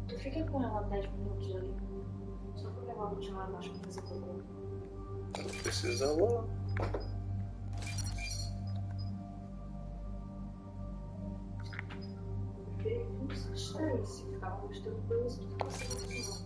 Tu fica com ela 10 minutos ali. Só pra levar o último lá embaixo pra fazer cocô. Não precisa lá. Porque não se distrai. Se ficar mais tranquilo, se tu consegue.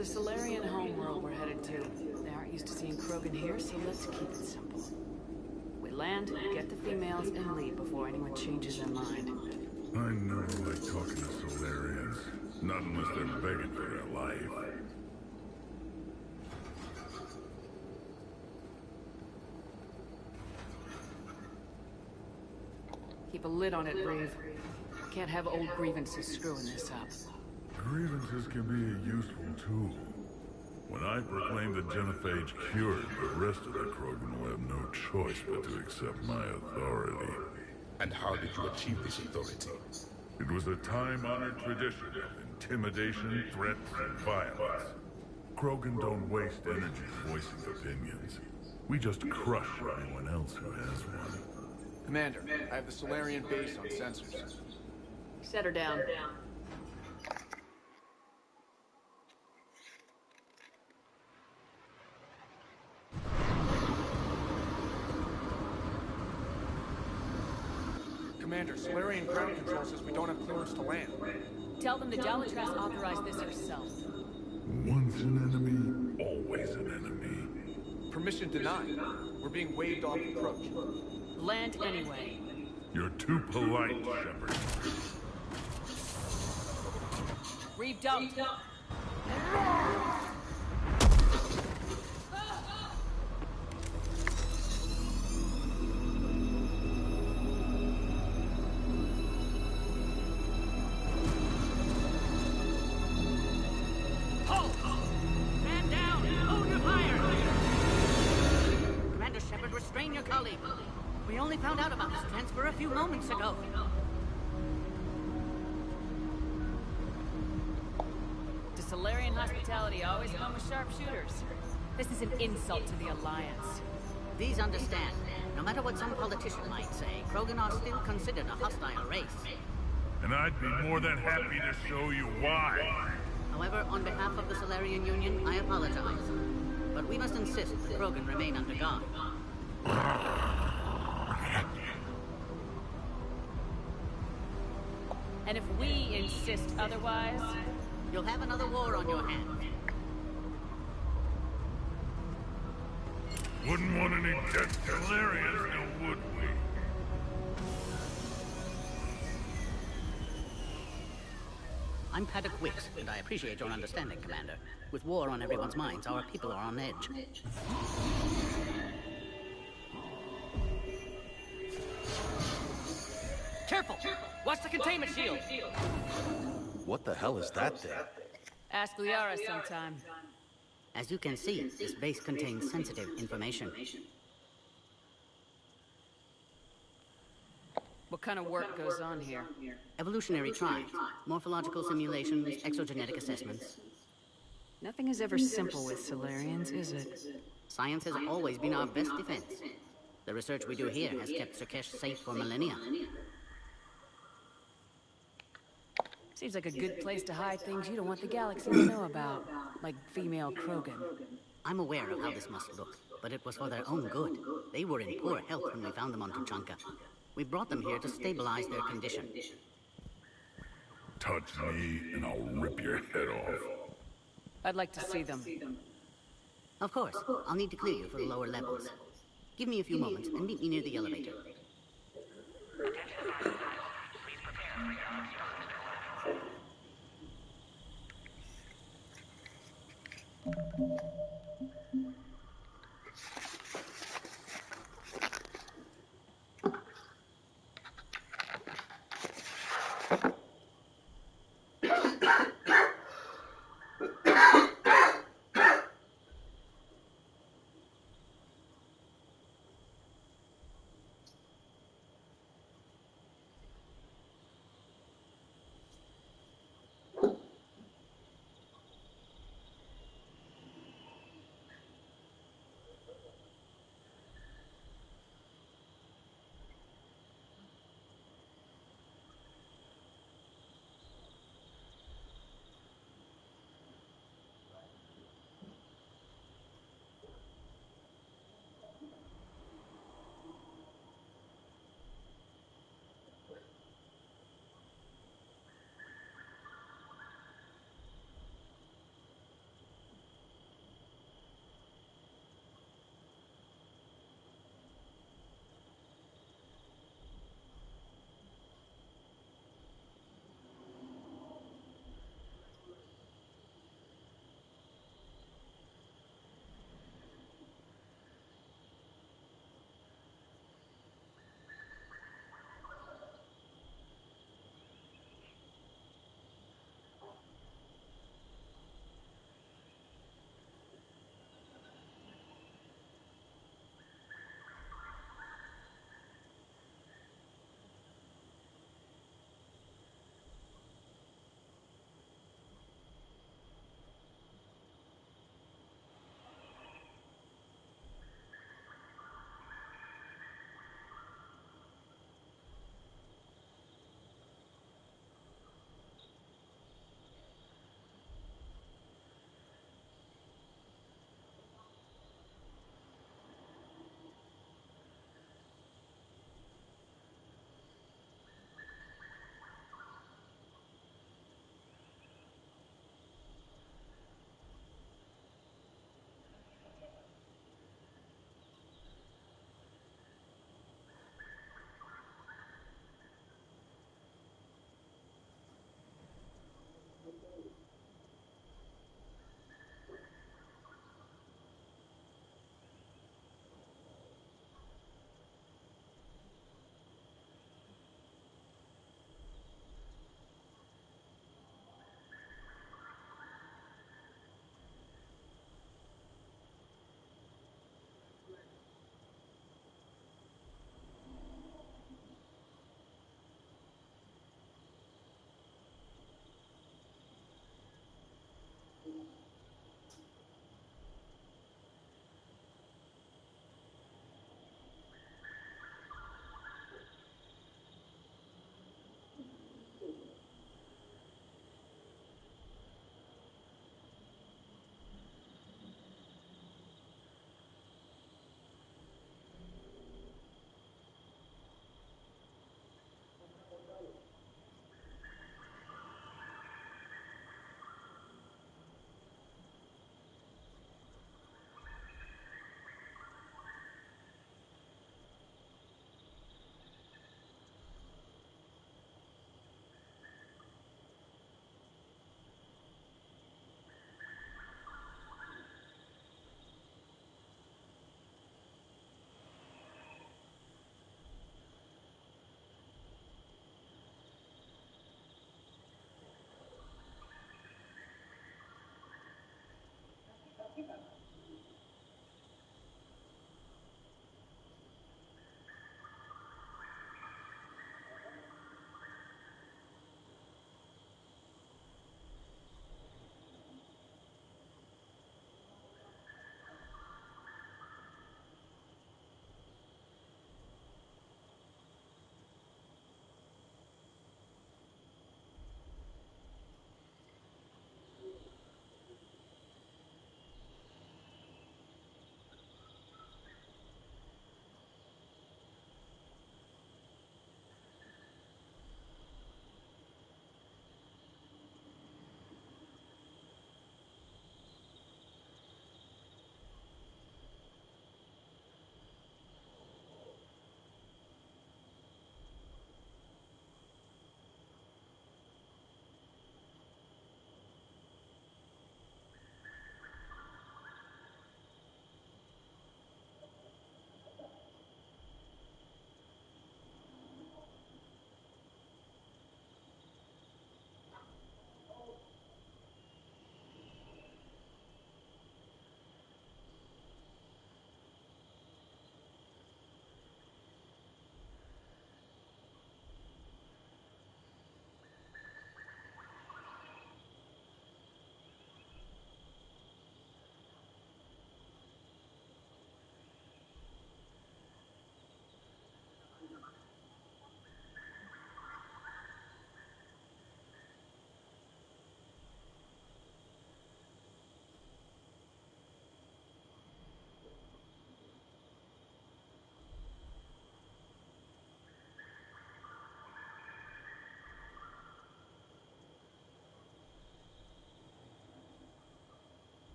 the Solarian homeworld we're headed to. They aren't used to seeing Krogan here, so let's keep it simple. We land, get the females, and leave before anyone changes their mind. I never like talking to Solarians. Not unless they're begging for their life. Keep a lid on it, Brave. Can't have old grievances screwing this up. Grievances can be a useful tool. When I proclaim the genophage cured, the rest of the Krogan will have no choice but to accept my authority. And how did you achieve this authority? It was a time-honored tradition of intimidation, threats, and violence. Krogan don't waste energy voicing opinions. We just crush anyone else who has one. Commander, I have the Solarian base on sensors. Set her down. Commander, Solarian ground control says we don't have clearance to land. Tell them the Jalatrass authorized this herself. Once an enemy, always an enemy. Permission denied. We're being waved off approach. Land anyway. You're too polite, Shepard. Reeve dumped. Restrain your colleague. We only found out about this transfer a few moments ago. Does Solarian hospitality always come with sharpshooters? This is an insult to the Alliance. Please understand, no matter what some politician might say, Krogan are still considered a hostile race. And I'd be more than happy to show you why. However, on behalf of the Solarian Union, I apologize. But we must insist the Krogan remain under guard. And if we insist otherwise, you'll have another war on your hands. Wouldn't want any dead Solarians, now would we? I'm Paddock Wicks, and I appreciate your understanding, Commander. With war on everyone's minds, our people are on edge. Careful! Watch the containment shield! What the hell is that thing? Ask Liara sometime. As you can see, this base contains sensitive information. What kind of work goes on here? Evolutionary trials, morphological simulations, exogenetic assessments. Nothing is ever simple with Solarians, is it? Science has always been our best defense. The research we do here has kept Surkesh safe for millennia. Seems like a good place to hide things you don't want the galaxy to know about. Like female Krogan. I'm aware of how this must look, but it was for their own good. They were in poor health when we found them on Tuchanka. We brought them here to stabilize their condition. Touch me, and I'll rip your head off. I'd like to see them. Of course. I'll need to clear you for the lower levels. Give me a few moments and meet me near the elevator.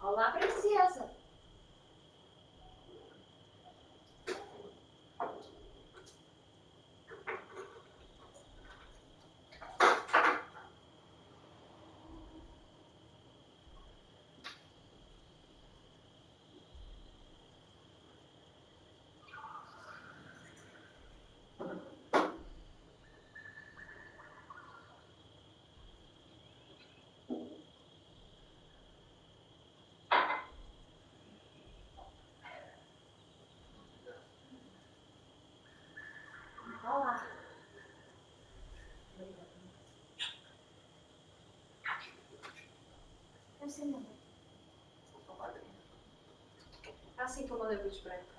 Olá, princesa. Olá. Deve ser mesmo. Assim que eu mandei para branco.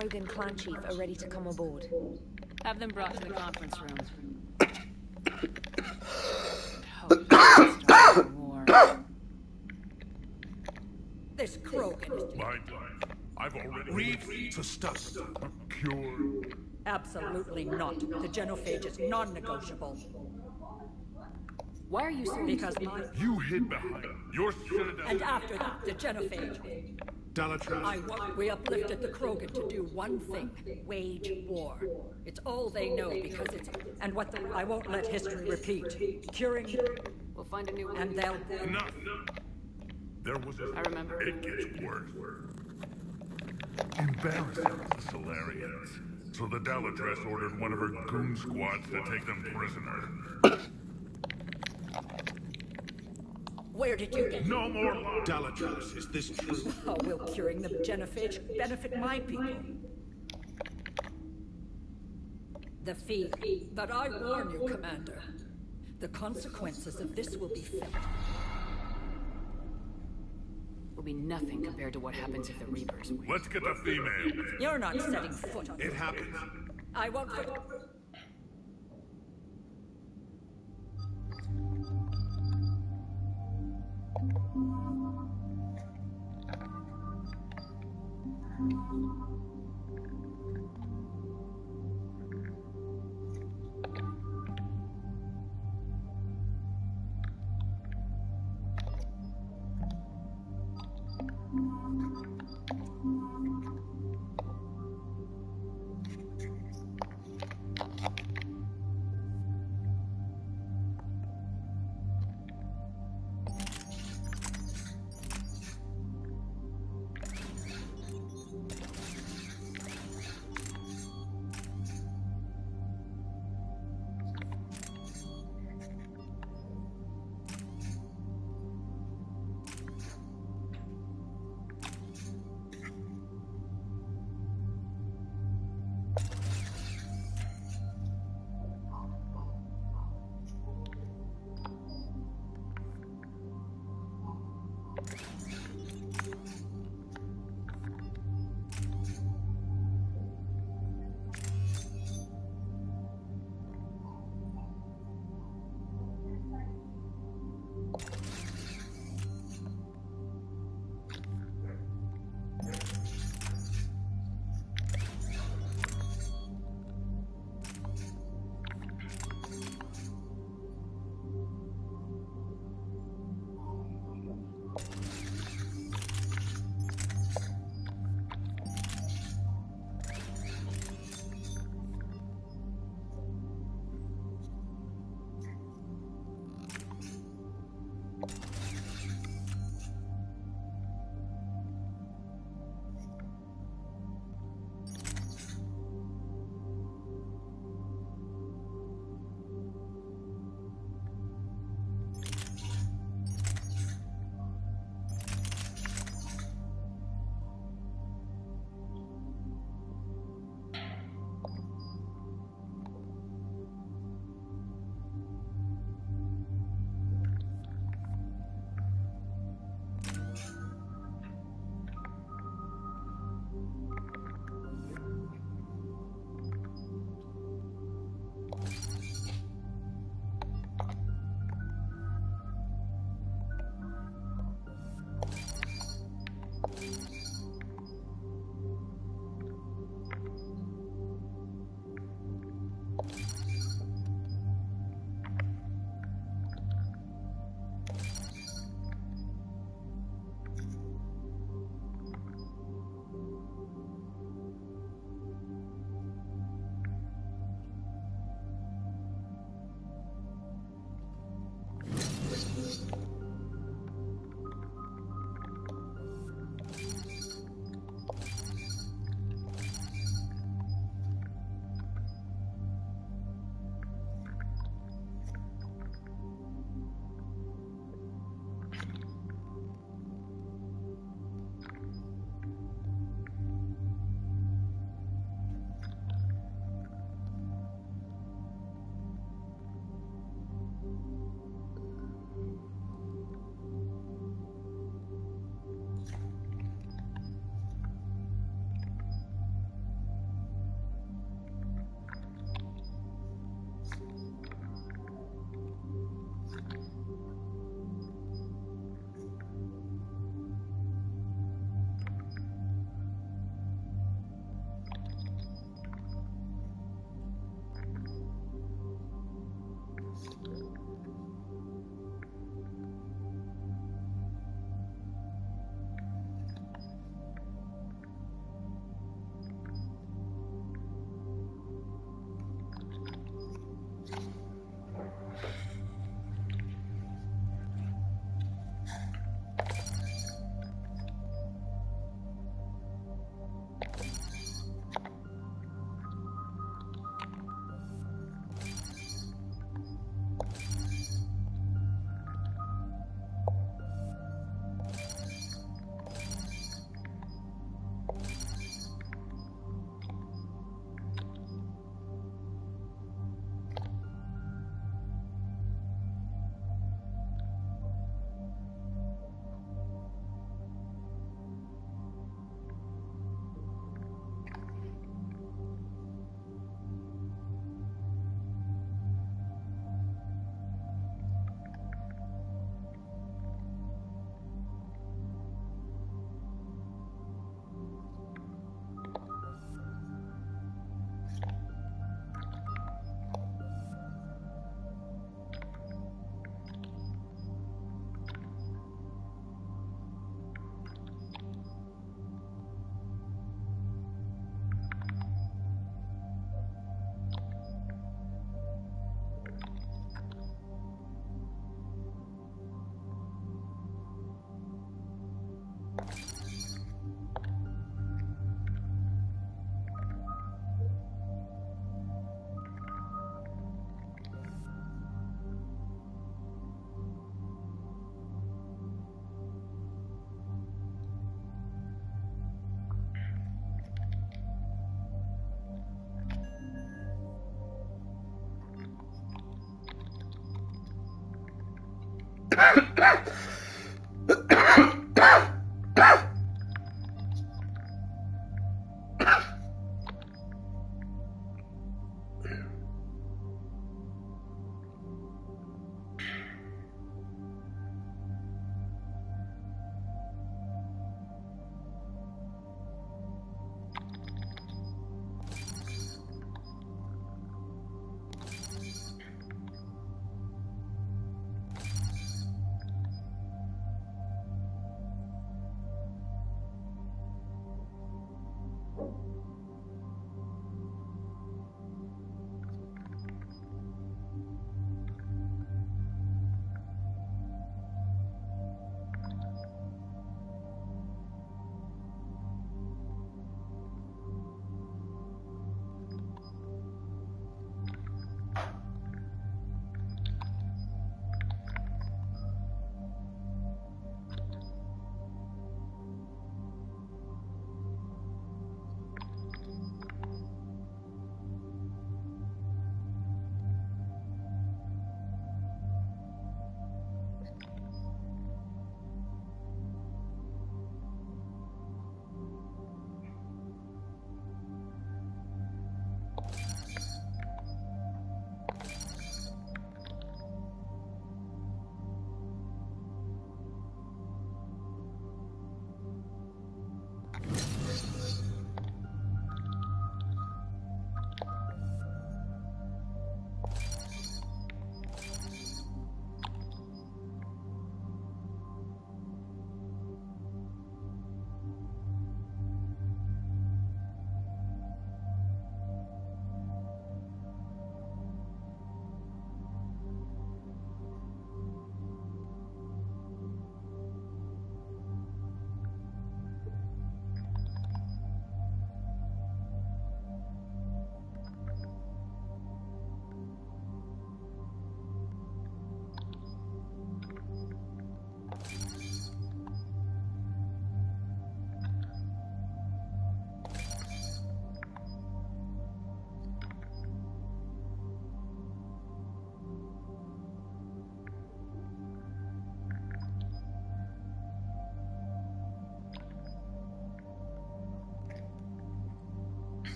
Krogan clan chief are ready to come aboard. Have them brought to the conference room. Hope they start a war. This Krogan is My time. I've already... Read to stop. Cured. absolutely not. The genophage is non-negotiable. Why are you so... Because my... You hid behind. Your citadel... And after that, the genophage. We uplifted the Krogan to do one thing. Wage war. It's all they know because it's... And what the... I won't let history repeat. Curing... We'll find a new one. And they'll... Enough. There was a... I remember. It gets worse. Embarrassing the Solarians. So the Dalatress ordered one of her goon squads to take them prisoner. Where did you get... No more lies. Dalatress, is this true? How will curing the genophage benefit my people? The fee. But I warn you, Commander. The consequences of this will be felt. Will be nothing compared to what happens if the Reapers win. Let's get the female. You're not setting foot on It happens. I won't forget. What?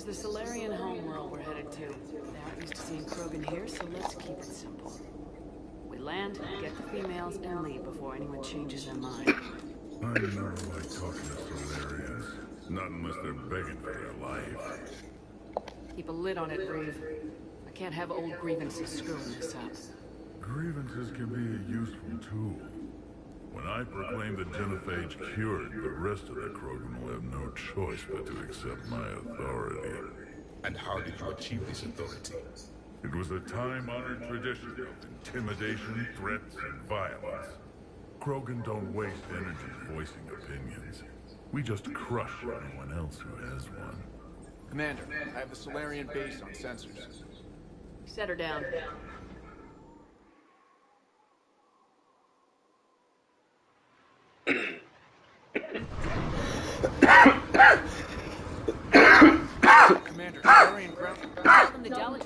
the Solarian homeworld we're headed to. They aren't used to seeing Krogan here, so let's keep it simple. We land, get the females, and leave before anyone changes their mind. I never like talking to Solarians. Not unless they're begging for their life. Keep a lid on it, Reeve. I can't have old grievances screwing this up. Grievances can be a useful tool. When I proclaim the genophage cured, the rest of the Krogan will have no choice but to accept my authority. And how did you achieve this authority? It was a time-honored tradition of intimidation, threats, and violence. Krogan don't waste energy voicing opinions. We just crush anyone else who has one. Commander, I have the Solarian base on sensors. Set her down. Commander, Solarian ground... Welcome to Dallas.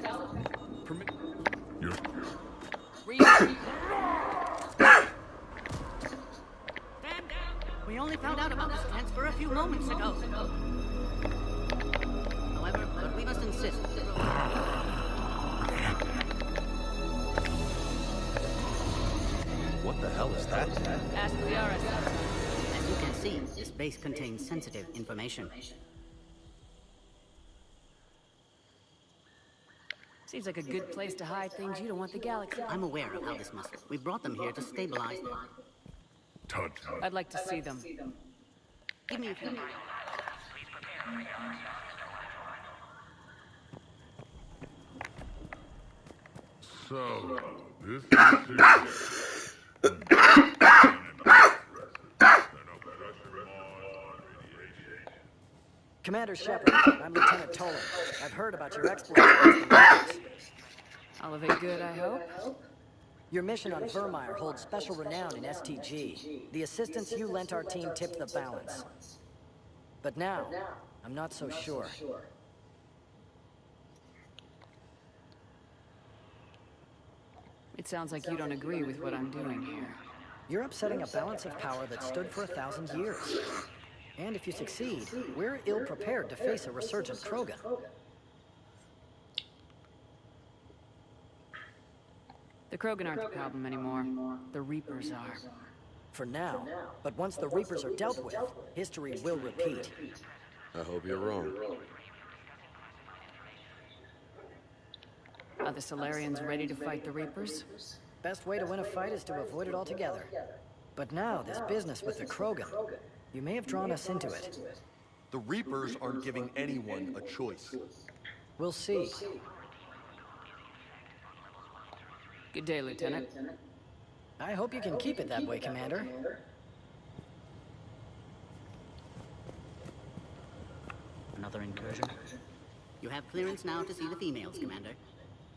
You're... We only found out about this transfer a few moments ago. However, but we must insist. What the hell is that? Ask the RS. As you can see, this base contains sensitive information. Seems like a good place to hide things you don't want the galaxy. I'm aware of how this must... We brought them here to stabilize them. Touch. I'd like to see them. Give me a few. So, this is... Commander Shepard, I'm Lieutenant Tolan. I've heard about your exploits against the Rebels. All of it good, I hope. Your mission on Vermeer holds special renown in STG. The assistance you lent our team tipped the balance. But now, I'm not so sure. It sounds like you don't agree with what I'm doing here. You're upsetting a balance of power that stood for 1,000 years. And if you succeed, we're ill-prepared to face a resurgent Krogan. The Krogan aren't the problem anymore. The Reapers are. For now. But once the Reapers are dealt with, history will repeat. I hope you're wrong. Are the Solarians ready to fight the Reapers? Best way to win a fight is to avoid it altogether. But now, this business with the Krogan, you may have drawn us into it. The Reapers aren't giving anyone a choice. We'll see. Good day, Lieutenant. I hope you can keep it that way, Commander. Another incursion? You have clearance now to see the females, Commander.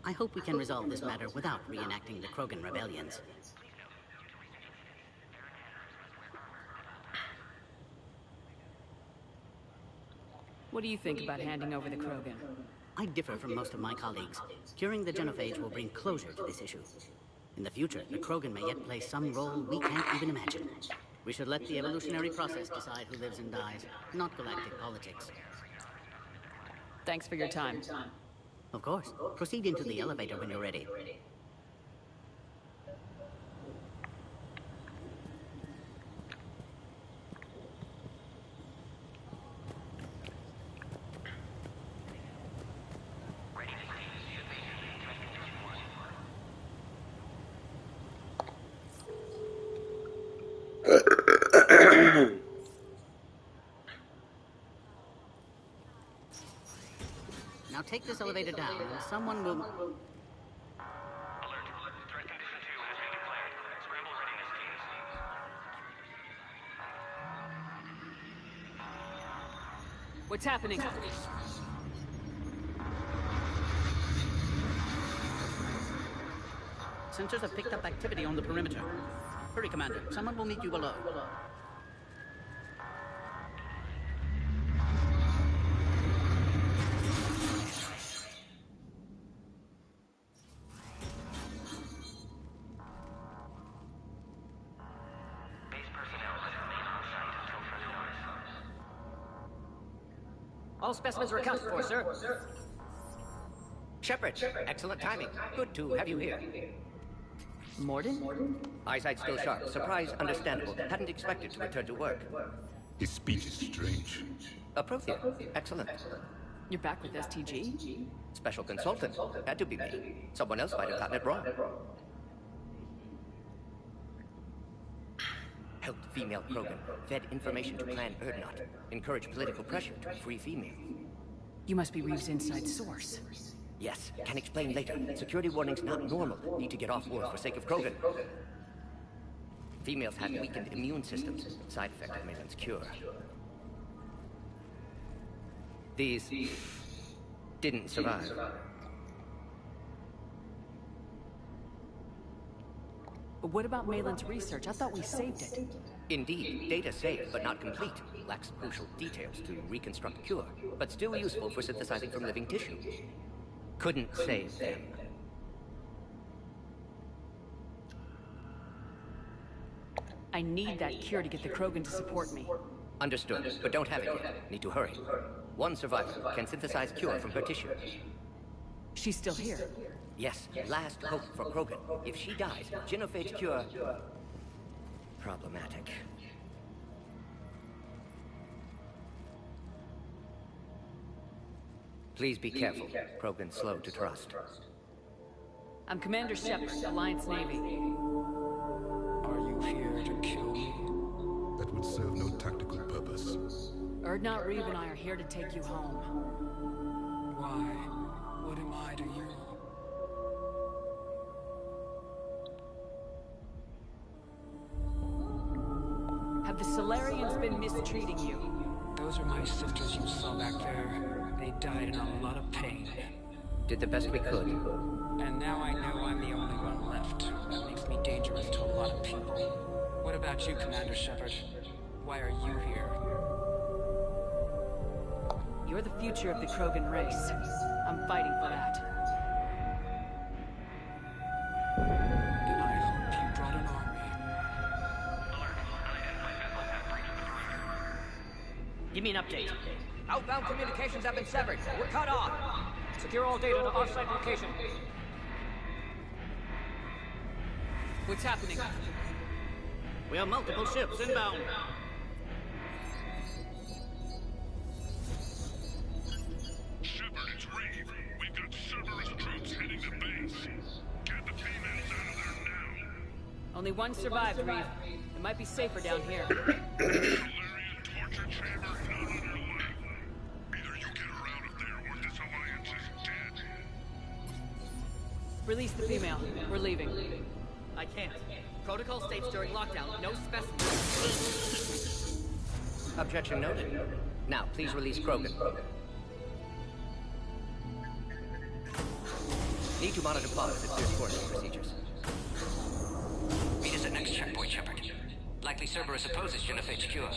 I hope we can resolve this matter without reenacting the Krogan rebellions. What do you think about handing over the Krogan? I differ from most of my colleagues. Curing the genophage will bring closure to this issue. In the future, the Krogan may yet play some role we can't even imagine. We should let the evolutionary process decide who lives and dies, not galactic politics. Thanks for your time. Of course. Proceed into the elevator when you're ready. Now take this elevator down, and someone will... Alert. Threat condition 2 has been declared. Scramble readiness teams. What's happening? Sensors have picked up activity on the perimeter. Hurry, Commander. Someone will meet you below. All specimens are accounted for, sir. Shepard, excellent timing. Good to have you here. Morden? Eyesight still sharp. Surprise understandable. Hadn't expected to return to work. His speech is strange. A Prothean. Excellent. You're back with STG? Special consultant. Had to be me. Someone else might have gotten it wrong. Helped female Krogan. Fed information to Clan Erdnot. Encouraged political pressure to free female. You must be Reeves' inside source. Yes, can explain later. Security warnings not normal. Need to get off world for sake of Krogan. Females had weakened immune systems. Side effect of Maitland's cure. These didn't survive. What about Maitland's research? I thought we saved it. Indeed, data saved, but not complete. Lacks crucial details to reconstruct cure, but still useful for synthesizing from living tissue. Couldn't save them. I need that cure to get the Krogan to support me. Understood, but don't have it yet. Need to hurry. One survivor can synthesize cure from her tissue. She's still here? Yes, last hope for Krogan. If she dies, Genophage cure... problematic. Please be careful. Krogan slow to trust. I'm Commander Shepard, Alliance Navy. Are you here to kill me? That would serve no tactical purpose. Erdnot, Reeve, and I are here to take you home. Why? What am I to you? Have the Solarians been mistreating you? Those are my sisters you saw back there. They died in a lot of pain. Did the best we could. And now I know I'm the only one left. That makes me dangerous to a lot of people. What about you, Commander Shepard? Why are you here? You're the future of the Krogan race. I'm fighting for that. Then I hope you brought an army. Give me an update. Outbound communications have been severed. We're cut off. Secure all data to off-site location. What's happening? We have multiple ships inbound. Shepard, it's Reeve. We've got Cerberus troops heading to base. Get the females out of there now. Only one survived, Reeve. It might be safer down here. Solarian torture chamber not on your life. Either you get her out of there or this alliance is dead. Release the female. We're leaving. I can't. Protocol states during lockdown, no specimens. Objection noted. Now, please release Krogan. Need to monitor pods and clear coordinate procedures. Meet us at next checkpoint, Shepard. Likely Cerberus opposes Genophage cure.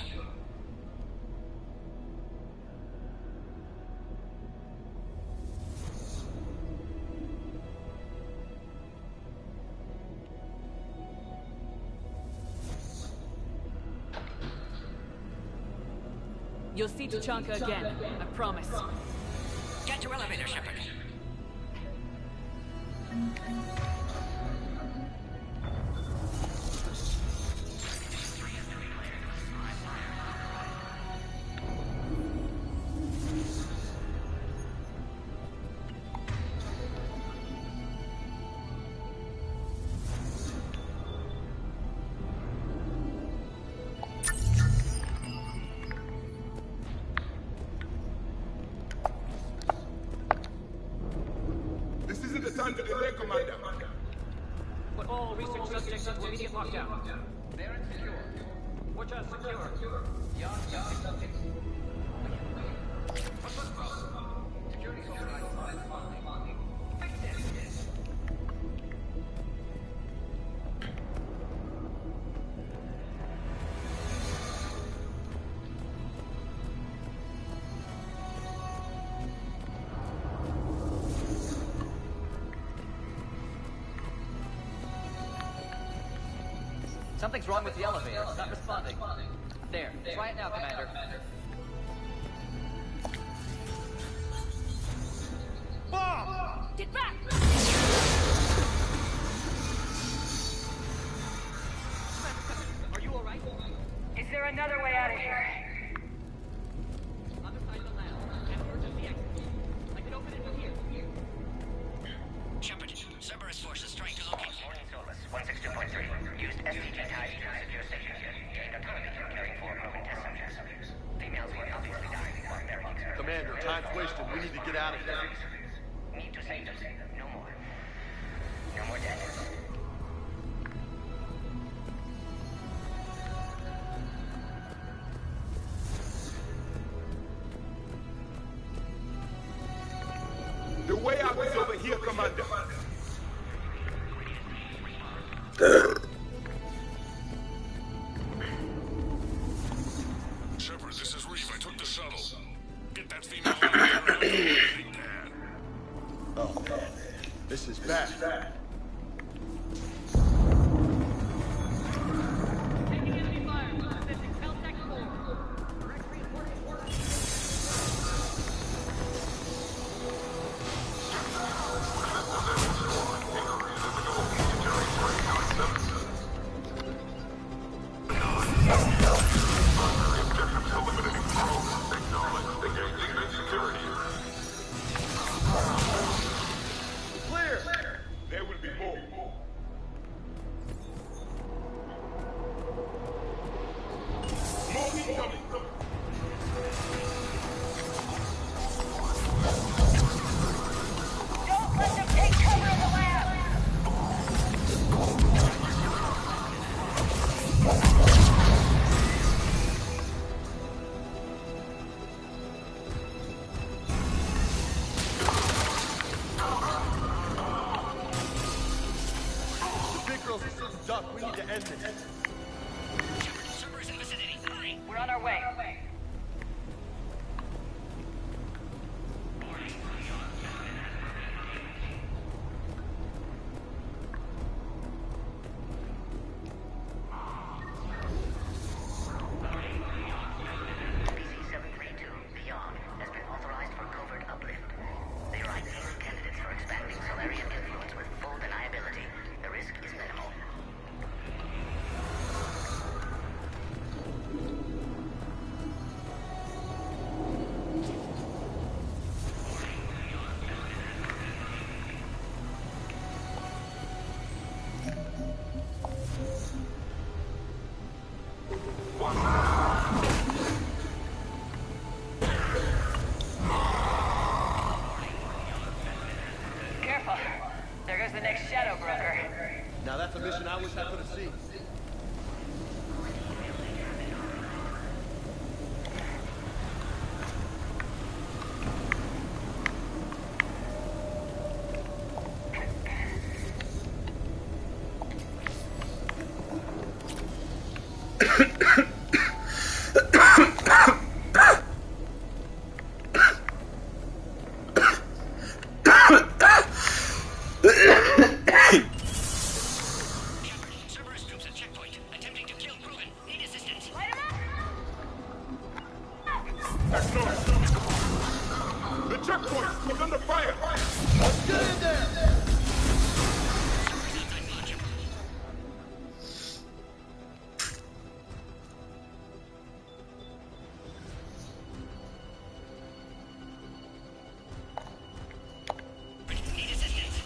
You'll see Tachanka again, I promise. Get to elevator, Shepard. This isn't the time to delay, Commander. Put all research subjects into immediate lockdown. Baron secure. Watcher secure. Yard subjects. Security authorized. Fix this. Something's wrong with the elevator. It's not responding. There. Try it now, Commander. Bomb! Get back! Are you alright? Is there another way out of here? Other side of the lab. An emergency exit. I can open it from here. Shepard, Cerberus forces trying to locate you. Morning Solus, 162.3. Used STG ties to a secure station. Gained autonomy from caring for Krogan test subjects. Females were obviously dying while their lungs are... Commander, time's wasted. We need to get out of here. Need to save them. No more. No more dead. The way out is over here, Commander. Shepard, this is Reeve. I took the shuttle. Get that female on the big pad. Oh, man. This is bad. There will be more. More incoming. Don't let them take cover in the lab! The big girl's a certain duck. We need to end this. Cerberus in the vicinity. Hurry! We're on our way. PC-732 Beyond has been authorized for covert uplift. They are ideal candidates for expanding Solarian influence with full deniability. The risk is minimal. Careful. There goes the next shadow broker. Now that's a mission I wish I could have seen. Cerberus troops at checkpoint, attempting to kill Krogan. Need assistance. Light him up! That's noise. The checkpoint is under fire. Let's get in there! Cerberus anti-launch. Need assistance.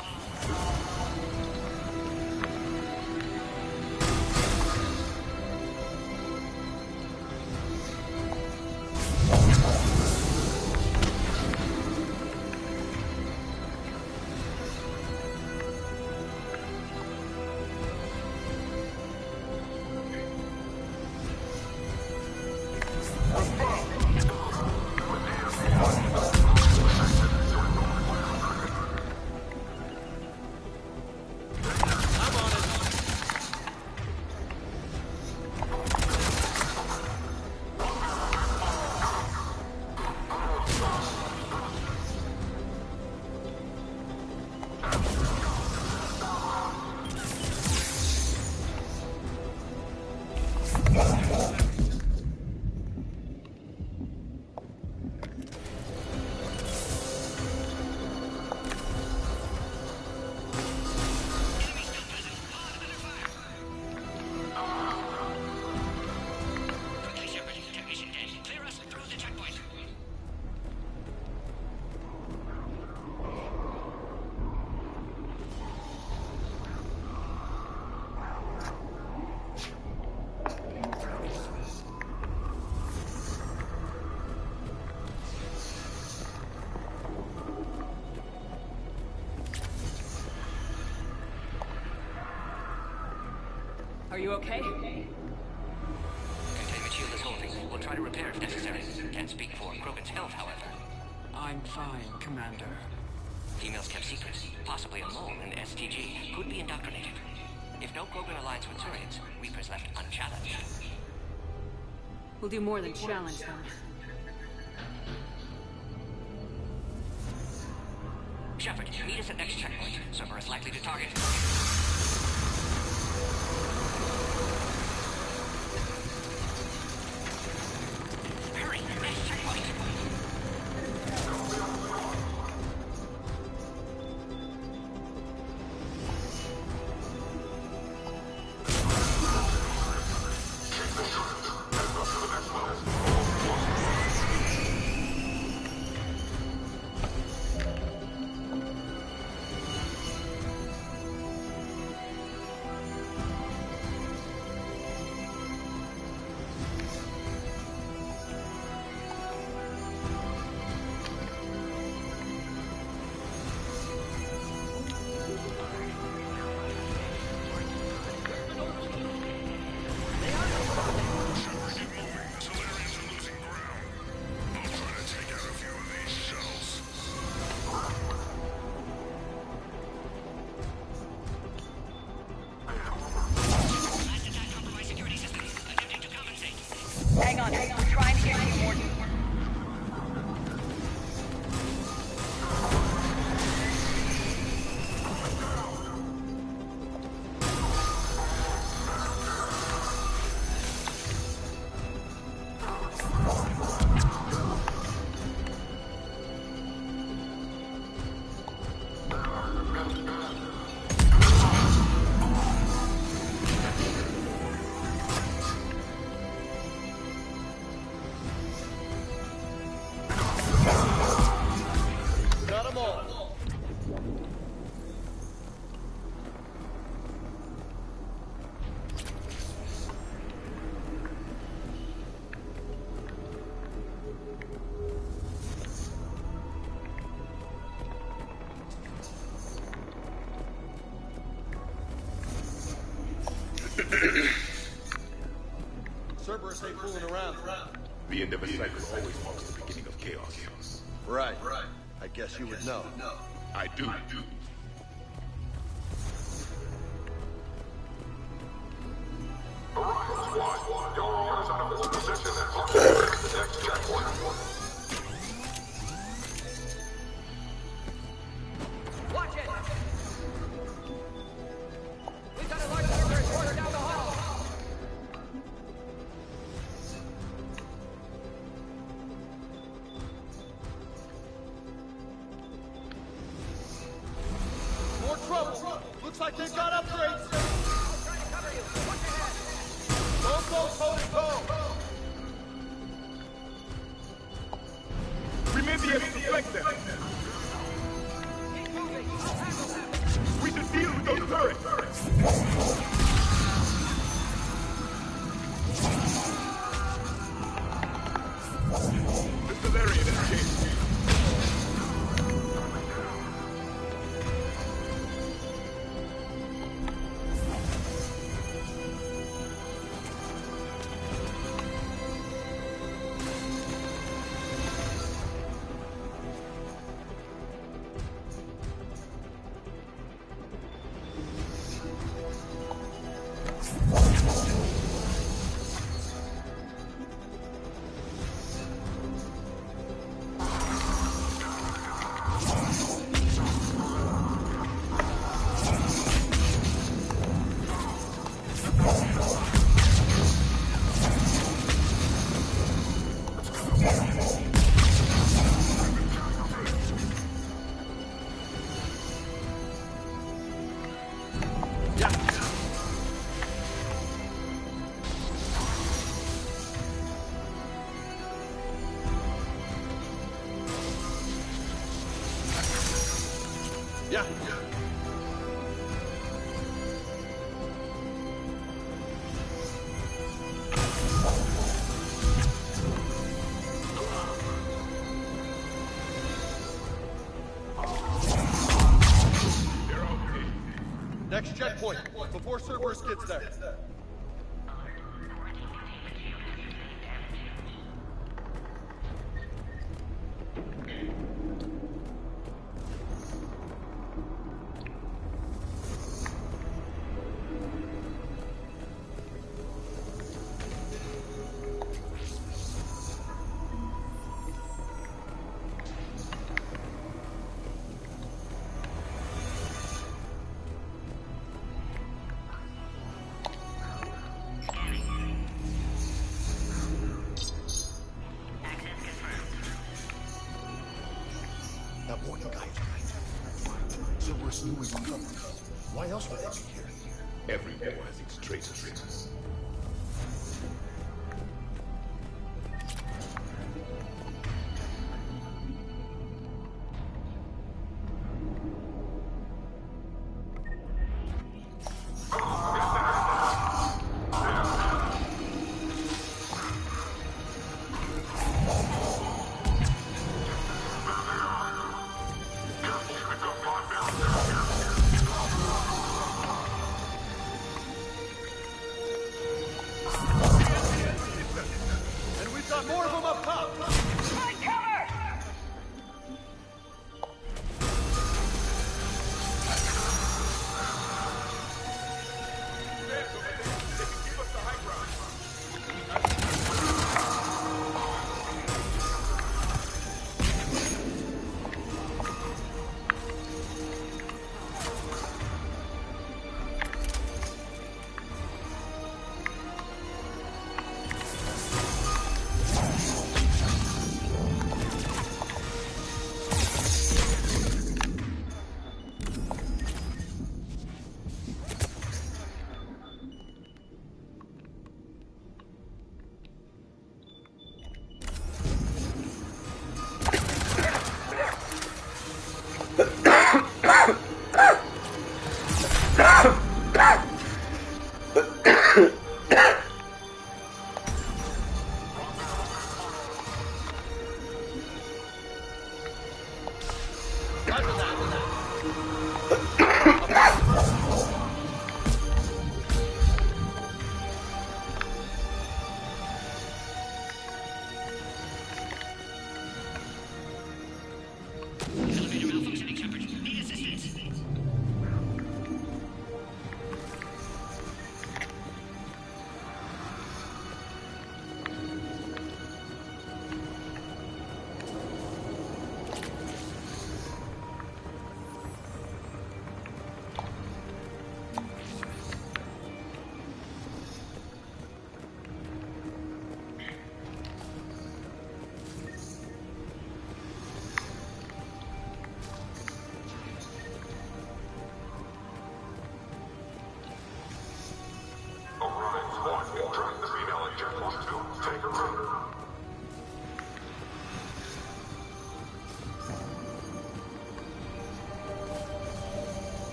You okay? Containment shield is holding. We'll try to repair if necessary. Can't speak for Krogan's health, however. I'm fine, Commander. Females kept secret. Possibly a mole in STG. Could be indoctrinated. If no Krogan aligns with Turians, Reapers left unchallenged. We'll do more than challenge them. Shepard, meet us at next checkpoint. Cerberus likely to target. Hurry! Next checkpoint! Hang on, I'm trying to get you more. Got them all. Cerberus ain't fooling around. The end of a cycle always marks the beginning of chaos. Right. I guess you would know. I do. Orion Squad, your orders are to hold position and prepare for the next checkpoint. Watch it! We've got a large Cerberus quarter down the hall! More trouble. Looks like they've got upgrades. Trying to cover you. Watch your head. Don't go toe to toe. We may be able to flank them. Keep moving. I'll handle them. We should deal with those turrets. The Solarian escaped. Yeah. Next checkpoint, before Cerberus gets there. warning, guys. Cerberus knew we were coming. Why else would they be here? Every war has its traitors.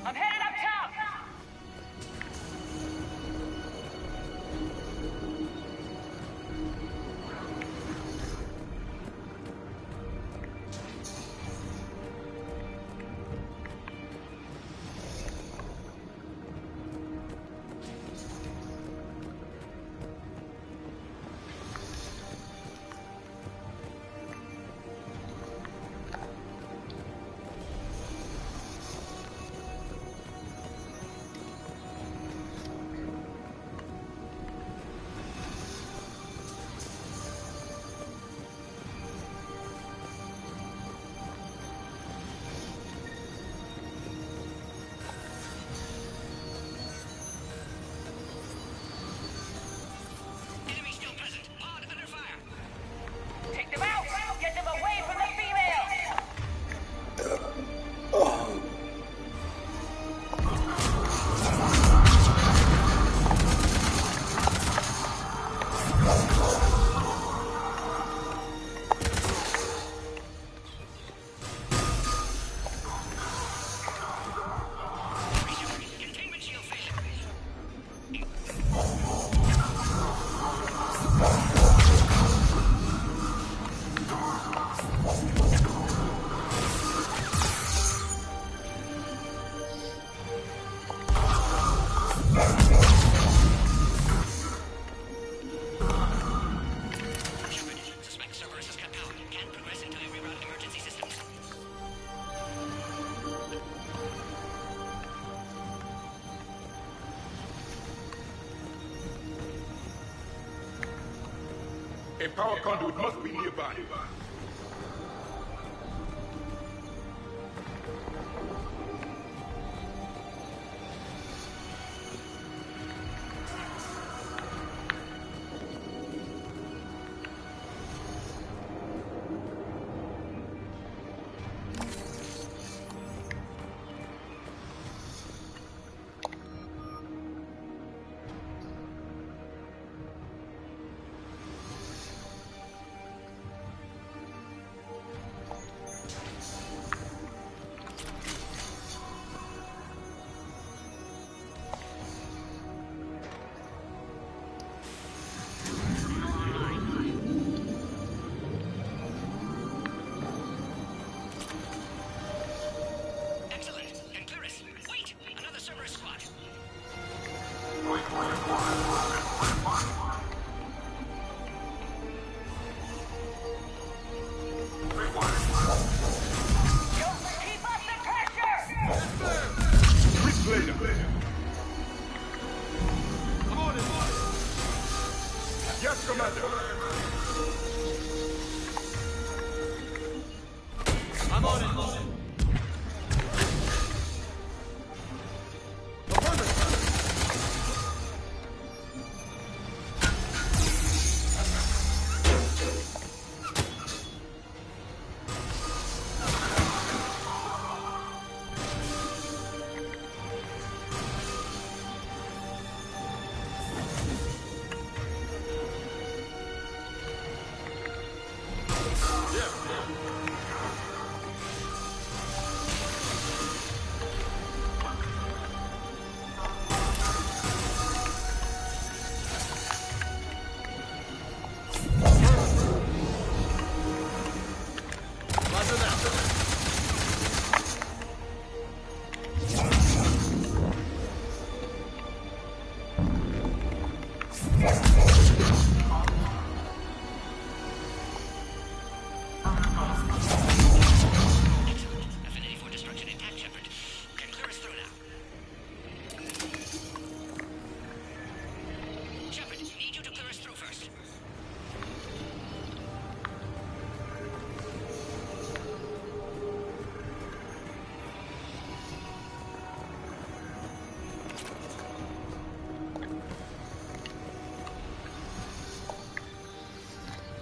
I'm headed up top! Take them out! Get them away from the females! Suspect Cerberus has cut power. Can't progress until you reroute emergency systems. A power conduit must be nearby.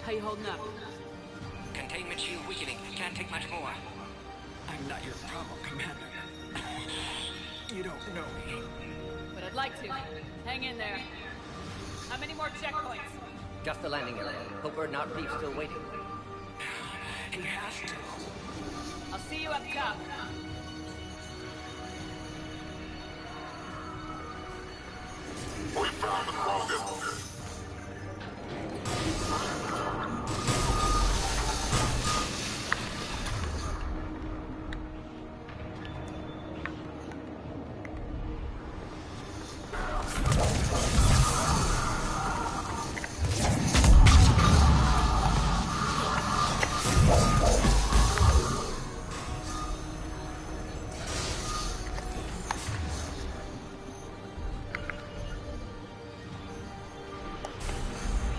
How you holding up? Containment shield weakening. Can't take much more. I'm not your problem, Commander. You don't know me. But I'd like to. Hang in there. How many more checkpoints? Just the landing area. Hope Urdnot Reef's still waiting. He has to. I'll see you up top. We found the Krogan.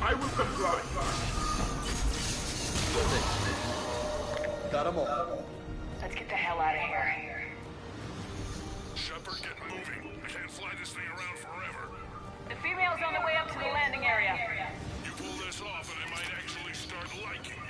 I will comply. Got 'em all. Let's get the hell out of here. Shepard, get moving. I can't fly this thing around forever. The female's on the way up to the landing area. You pull this off and I might actually start liking you.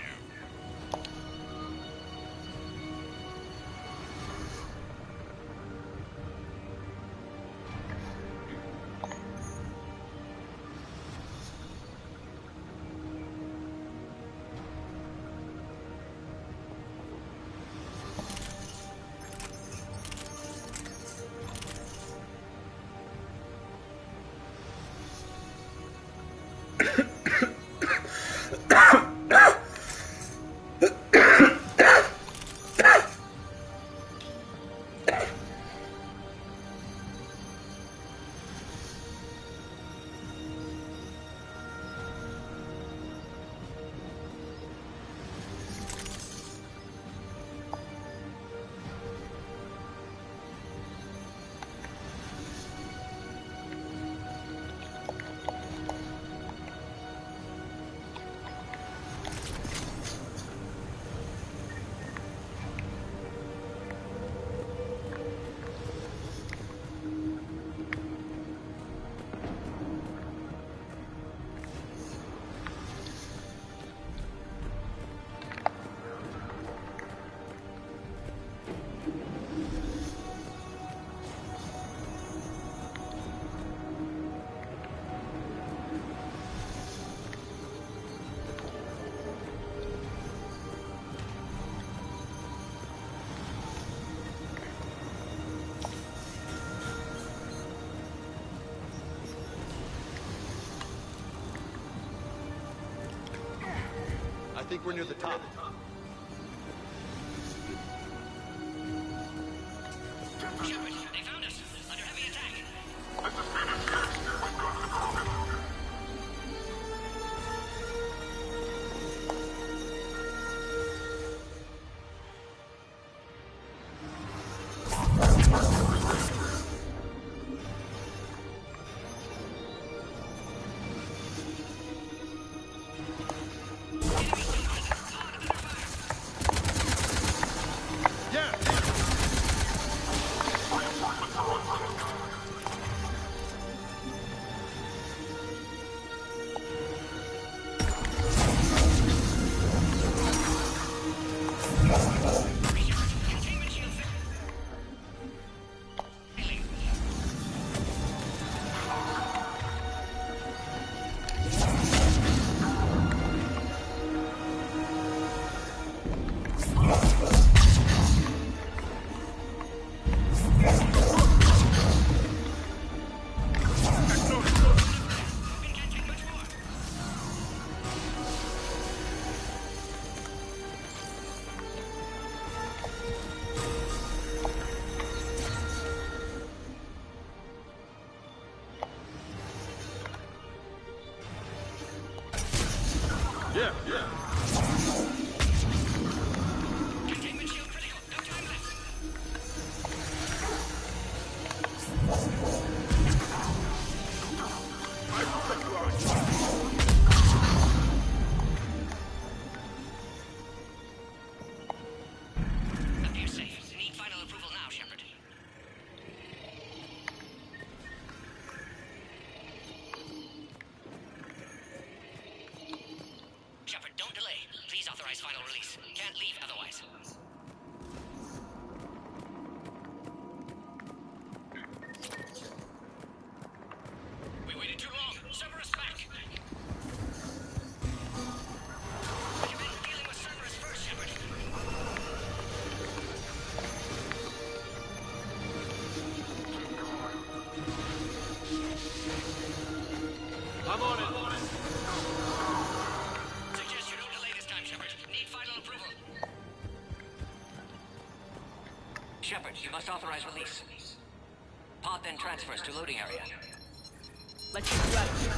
I think we're near the top. Shepard, they found us. Under heavy attack. This is Phoenix 6. We've got the Krogan. authorize final release. Can't leave otherwise. We waited too long. Cerberus back. Recommend dealing with Cerberus first, Shepard. I'm on it. Suggest you don't delay this time, Shepard. Need final approval. Shepard, you must authorize release. Pod then transfers to loading area. Let's get you out of here.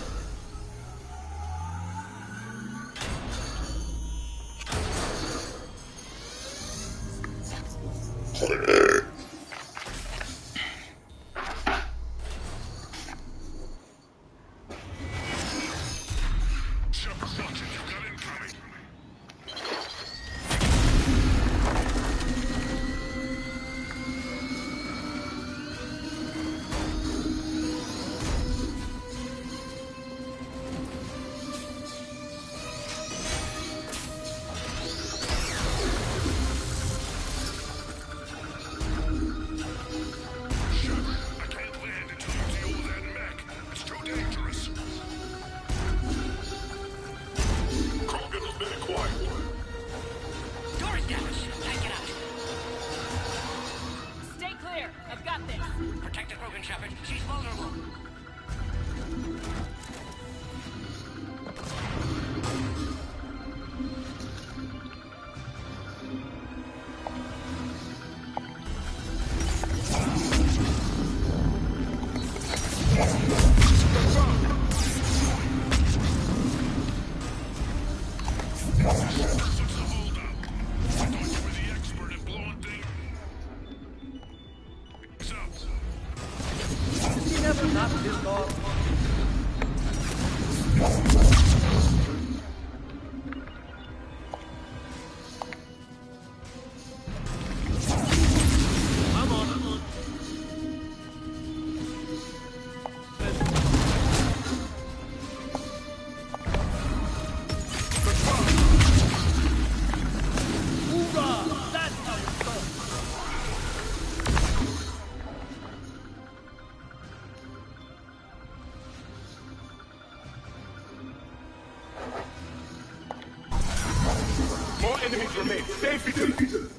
More enemies remain. Stay vigilant.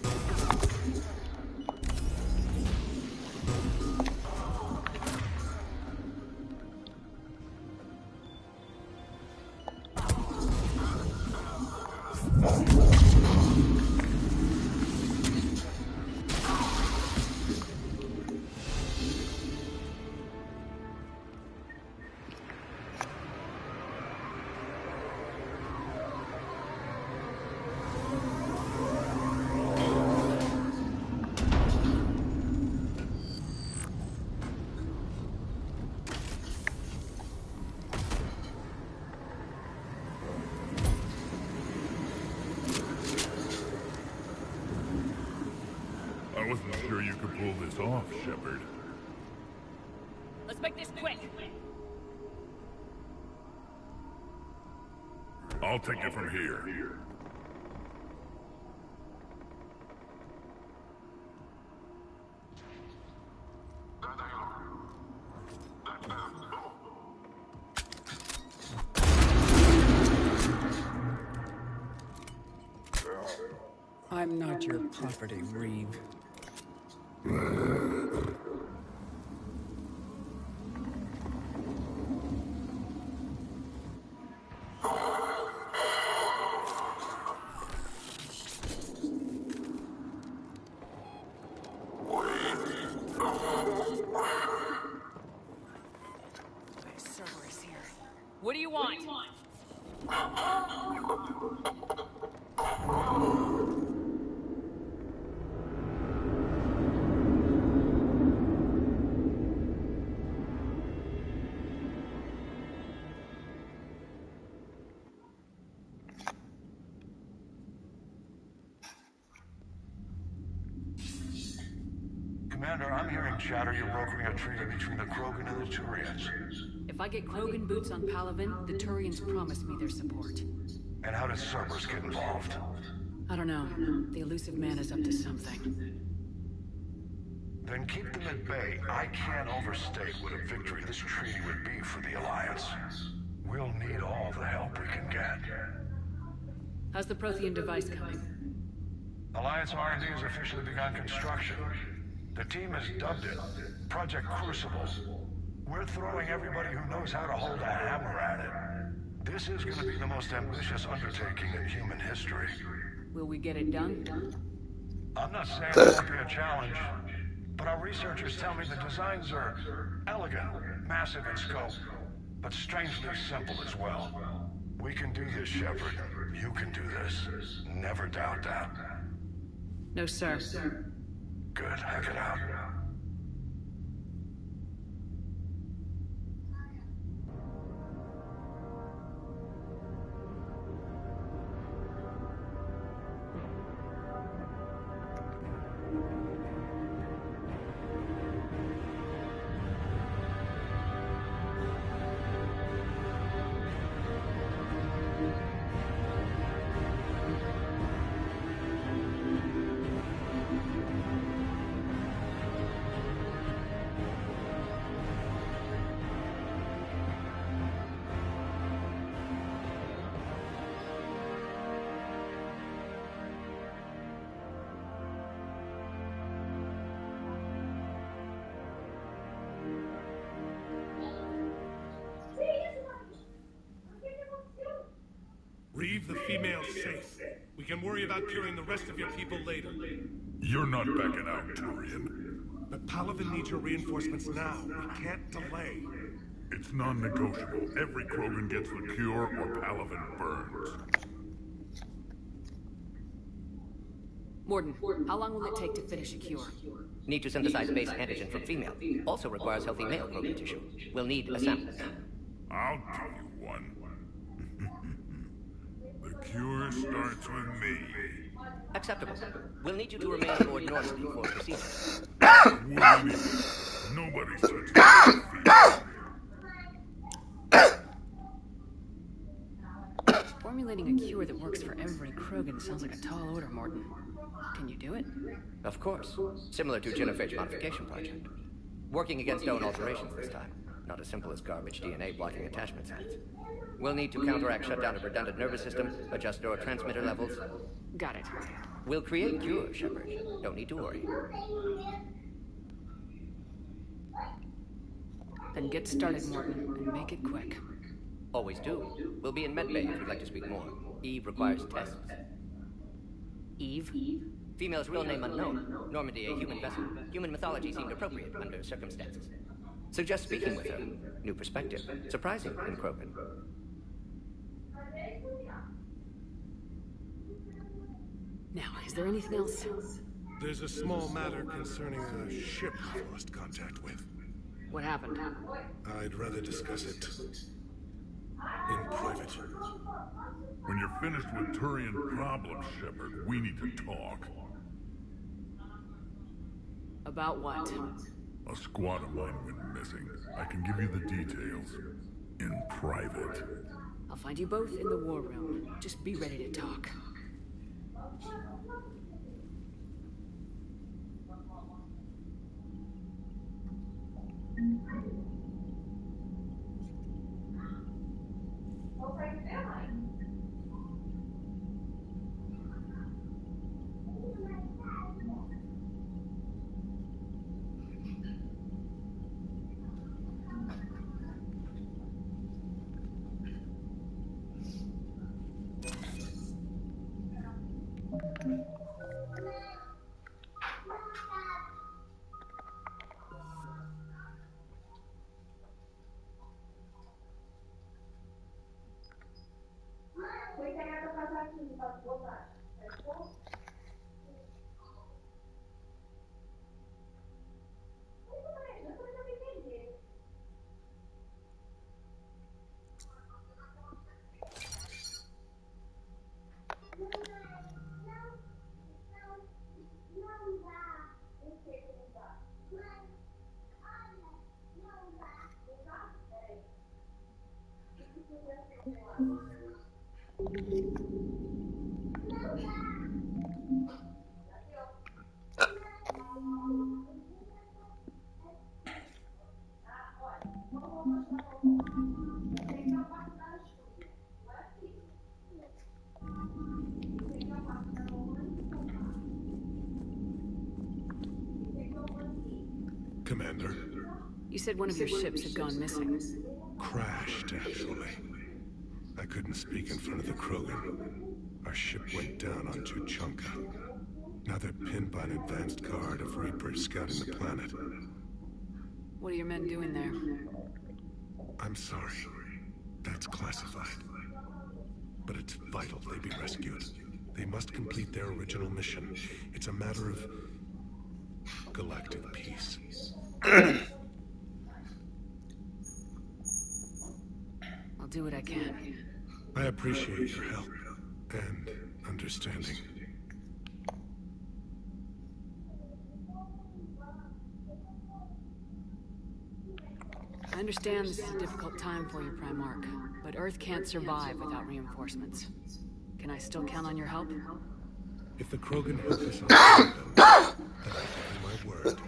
I wasn't sure you could pull this off, Shepard. Let's make this quick. I'll take it from here. I'm not your property, Reeve. Cerberus here. What do you want? Commander, I'm hearing chatter you're brokering a treaty between the Krogan and the Turians. If I get Krogan boots on Palaven, the Turians promise me their support. And how does Cerberus get involved? I don't know. The elusive man is up to something. Then keep them at bay. I can't overstate what a victory this treaty would be for the Alliance. We'll need all the help we can get. How's the Prothean device coming? Alliance R&D has officially begun construction. The team has dubbed it Project Crucible. We're throwing everybody who knows how to hold a hammer at it. This is going to be the most ambitious undertaking in human history. Will we get it done? I'm not saying it won't be a challenge, but our researchers tell me the designs are elegant, massive in scope, but strangely simple as well. We can do this, Shepard. You can do this. Never doubt that. No, sir. Good. Hack it out. Leave the females safe. We can worry about curing the rest of your people later. You're not backing out, Turian. But Palaven needs your reinforcements now. We can't delay. It's non-negotiable. Every Krogan gets the cure or Palaven burns. Morden, how long will it take to finish a cure? Need to synthesize base antigen from female. Also requires healthy male Krogan tissue. We'll need a sample. I'll give you one. The cure starts with me. Acceptable. We'll need you to remain aboard Normandy for procedure. Woody, nobody touches my feet. Formulating a cure that works for every Krogan sounds like a tall order, Morden. Can you do it? Of course. Similar to genophage modification project. Working against own alterations this time. Not as simple as garbage DNA blocking attachment sites. We'll need to counteract shutdown of redundant nervous system, adjust neurotransmitter levels. Got it. We'll create cure, Shepard. Don't need to worry. Then get started, Morden, and make it quick. Always do. We'll be in medbay if you'd like to speak more. Eve requires tests. Eve? Female's real name unknown. Normandy, a human vessel. Human mythology seemed appropriate under circumstances. Suggest speaking with her. New perspective. Surprising in Krogan. Now, is there anything else? There's a small matter concerning a ship I've lost contact with. What happened? I'd rather discuss it in private. When you're finished with Turian problems, Shepard, we need to talk. About what? A squad of mine went missing. I can give you the details in private. I'll find you both in the war room. Just be ready to talk. Commander. You said one of your ships had gone missing. Crashed, actually. I couldn't speak in front of the Krogan. Our ship went down on Tuchanka. Now they're pinned by an advanced guard of Reapers scouting the planet. What are your men doing there? I'm sorry. That's classified. But it's vital they be rescued. They must complete their original mission. It's a matter of galactic peace. I'll do what I can. I appreciate your help and understanding. I understand this is a difficult time for you, Primarch, but Earth can't survive without reinforcements. Can I still count on your help? If the Krogan help us on them, then I give you my word.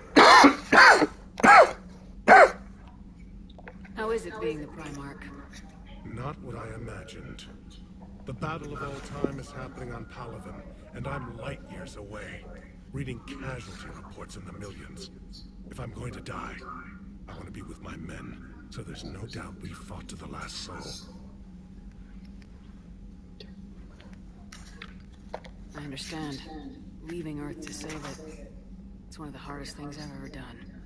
How is it being the Primarch? Not what I imagined. The battle of all time is happening on Palaven, and I'm light years away, reading casualty reports in the millions. If I'm going to die, I want to be with my men, so there's no doubt we fought to the last soul. I understand. Leaving Earth to save it. It's one of the hardest things I've ever done.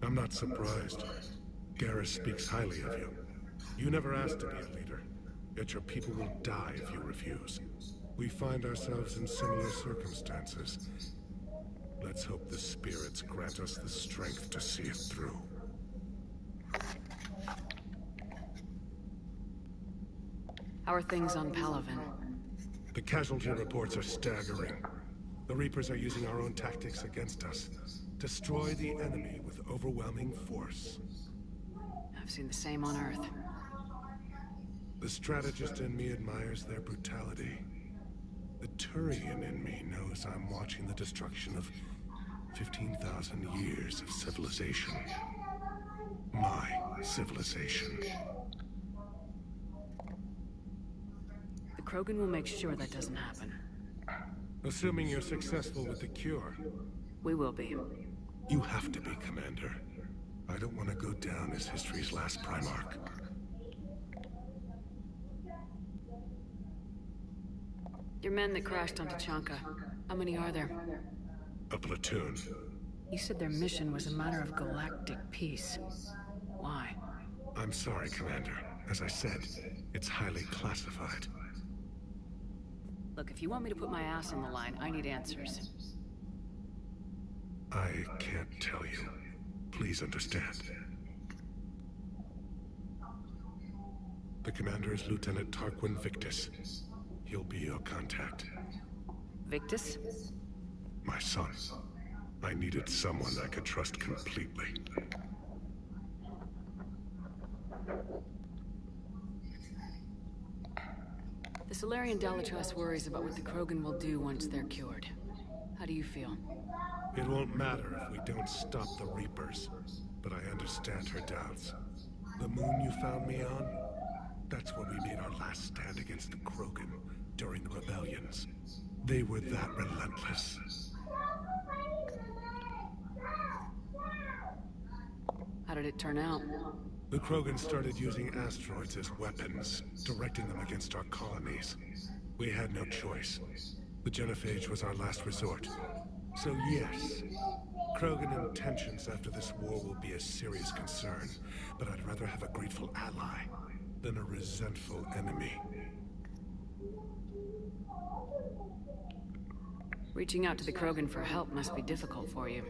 I'm not surprised. Garrus speaks highly of you. You never asked to be a leader, yet your people will die if you refuse. We find ourselves in similar circumstances. Let's hope the spirits grant us the strength to see it through. How are things on Palaven? The casualty reports are staggering. The Reapers are using our own tactics against us. Destroy the enemy with overwhelming force. I've seen the same on Earth. The strategist in me admires their brutality. The Turian in me knows I'm watching the destruction of 15,000 years of civilization. My civilization. The Krogan will make sure that doesn't happen. Assuming you're successful with the cure. We will be. You have to be, Commander. I don't want to go down as history's last Primarch. Your men that crashed on Tuchanka, how many are there? A platoon. You said their mission was a matter of galactic peace. Why? I'm sorry, Commander. As I said, it's highly classified. Look, if you want me to put my ass on the line, I need answers. I can't tell you. Please understand. The commander is Lieutenant Tarquin Victus. He'll be your contact. Victus? My son. I needed someone I could trust completely. The Solarian Dalatrass worries about what the Krogan will do once they're cured. How do you feel? It won't matter if we don't stop the Reapers, but I understand her doubts. The moon you found me on? That's where we made our last stand against the Krogan during the rebellions. They were that relentless. How did it turn out? The Krogan started using asteroids as weapons, directing them against our colonies. We had no choice. The genophage was our last resort. So yes, Krogan intentions after this war will be a serious concern, but I'd rather have a grateful ally than a resentful enemy. Reaching out to the Krogan for help must be difficult for you.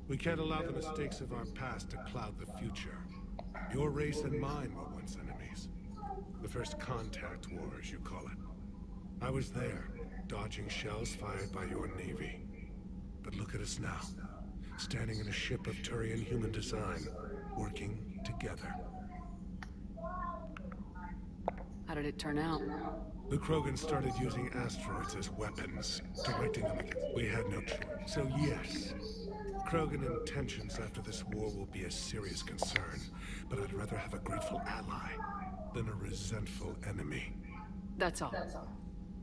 We can't allow the mistakes of our past to cloud the future. Your race and mine were once enemies. The first contact war, as you call it. I was there, dodging shells fired by your navy. But look at us now, standing in a ship of Turian human design, working together. How did it turn out? The Krogan started using asteroids as weapons, directing them against... We had no choice. So yes, Krogan intentions after this war will be a serious concern, but I'd rather have a grateful ally than a resentful enemy. That's all.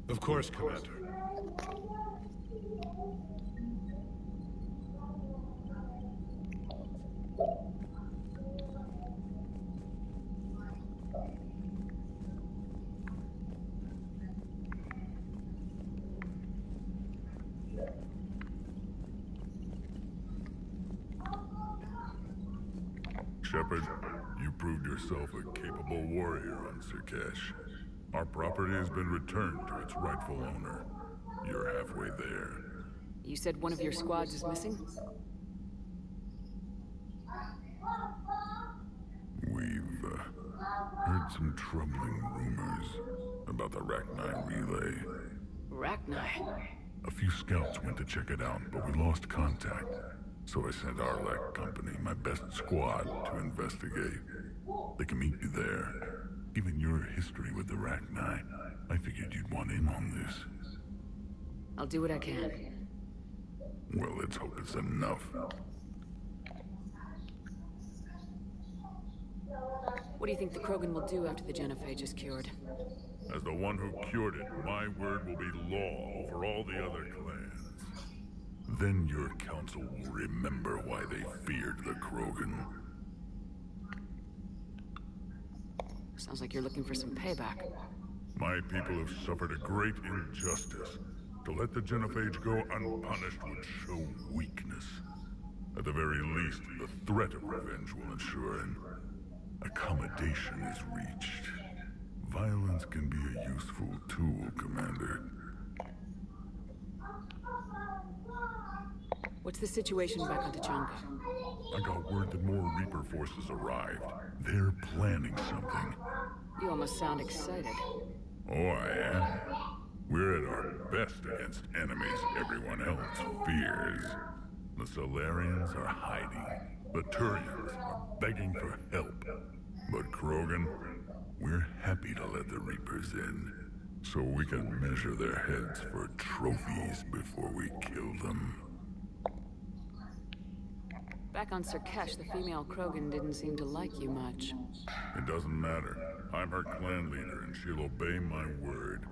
Of course, Commander. Shepard, you proved yourself a capable warrior on Sirkesh. Our property has been returned to its rightful owner. You're halfway there. You said one of your squads is missing? We've heard some troubling rumors about the Rachni relay. Rachni? A few scouts went to check it out, but we lost contact. So I sent Arlec Company, my best squad, to investigate. They can meet you there. Given your history with the Rachni, I figured you'd want in on this. I'll do what I can. Well, let's hope it's enough. What do you think the Krogan will do after the genophage is cured? As the one who cured it, my word will be law over all the other clans. Then your council will remember why they feared the Krogan. Sounds like you're looking for some payback. My people have suffered a great injustice. To let the genophage go unpunished would show weakness. At the very least, the threat of revenge will ensure an accommodation is reached. Violence can be a useful tool, Commander. What's the situation back on Tachanka? I got word that more Reaper forces arrived. They're planning something. You almost sound excited. Oh, I am. We're at our best against enemies everyone else fears. The Solarians are hiding. The Turians are begging for help. But Krogan, we're happy to let the Reapers in, so we can measure their heads for trophies before we kill them. Back on Sirkesh, the female Krogan didn't seem to like you much. It doesn't matter. I'm her clan leader, and she'll obey my word.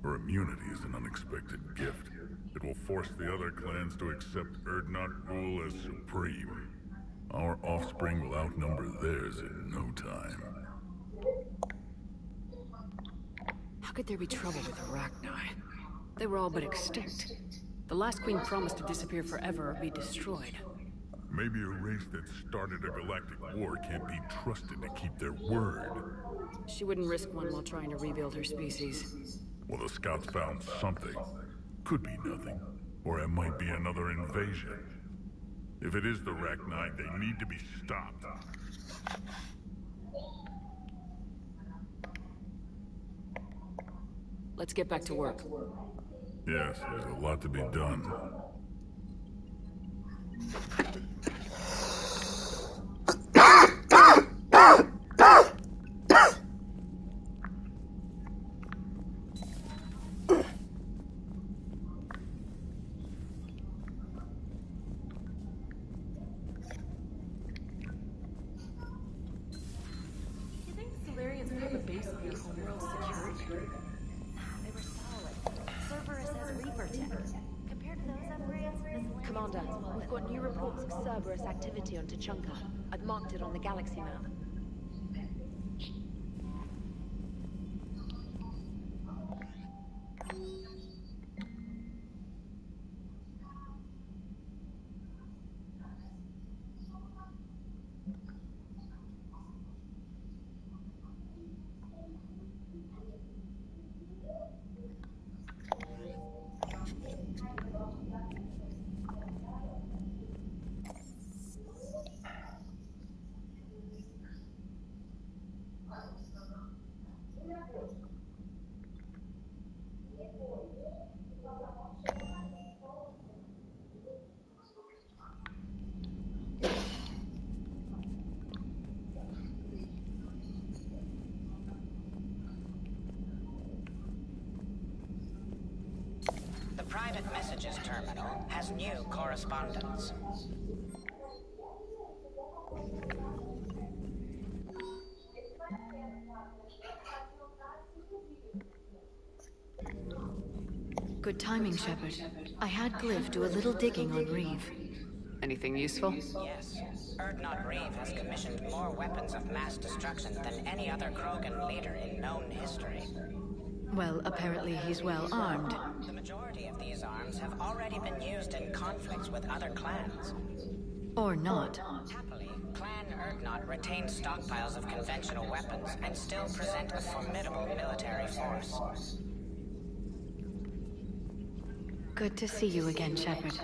Her immunity is an unexpected gift. It will force the other clans to accept Urdnot rule as supreme. Our offspring will outnumber theirs in no time. How could there be trouble with the Rachni? They were all but extinct. The last queen promised to disappear forever or be destroyed. Maybe a race that started a galactic war can't be trusted to keep their word. She wouldn't risk one while trying to rebuild her species. Well, the scouts found something. Could be nothing. Or it might be another invasion. If it is the Rachni, they need to be stopped. Let's get back to work. Yes, there's a lot to be done. Commander, we've got new reports of Cerberus activity on Tachanka. I've marked it on the galaxy map. The private messages terminal has new correspondence. Good timing, Shepard. I had Glyph do a little digging on Reeve. Anything useful? Yes. Erdnot Reeve has commissioned more weapons of mass destruction than any other Krogan leader in known history. Well, apparently he's well armed. The majority of these arms have already been used in conflicts with other clans. Or not. Happily, Clan Erdnot retains stockpiles of conventional weapons and still present a formidable military force. Good to see you again, Shepard.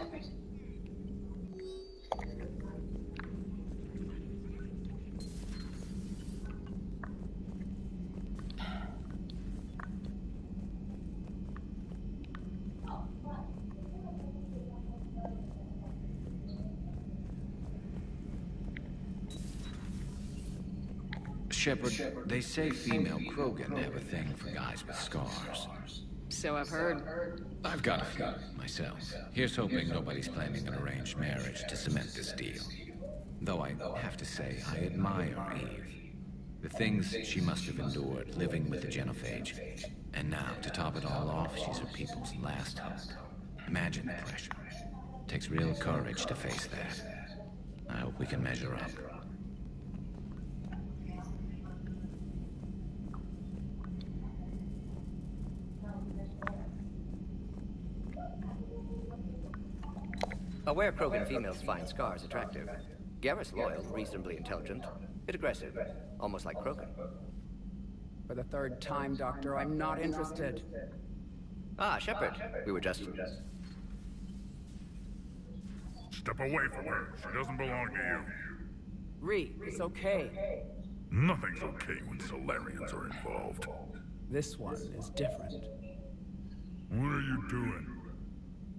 Shepard, they say female Krogan have a thing for guys with scars. So I've heard. I've got a few myself. Here's hoping nobody's planning an arranged marriage to cement this deal. Though I have to say, I admire Eve. The things she must have endured living with the Genophage. And now, to top it all off, she's her people's last hope. Imagine the pressure. Takes real courage to face that. I hope we can measure up. Aware Krogan females find scars attractive. Garrus loyal, reasonably intelligent, bit aggressive, almost like Krogan. For the third time, Doctor, I'm not interested. Ah, Shepard. We were just... Step away from her. She doesn't belong to you. Ree, it's okay. Nothing's okay when Solarians are involved. This one is different. What are you doing?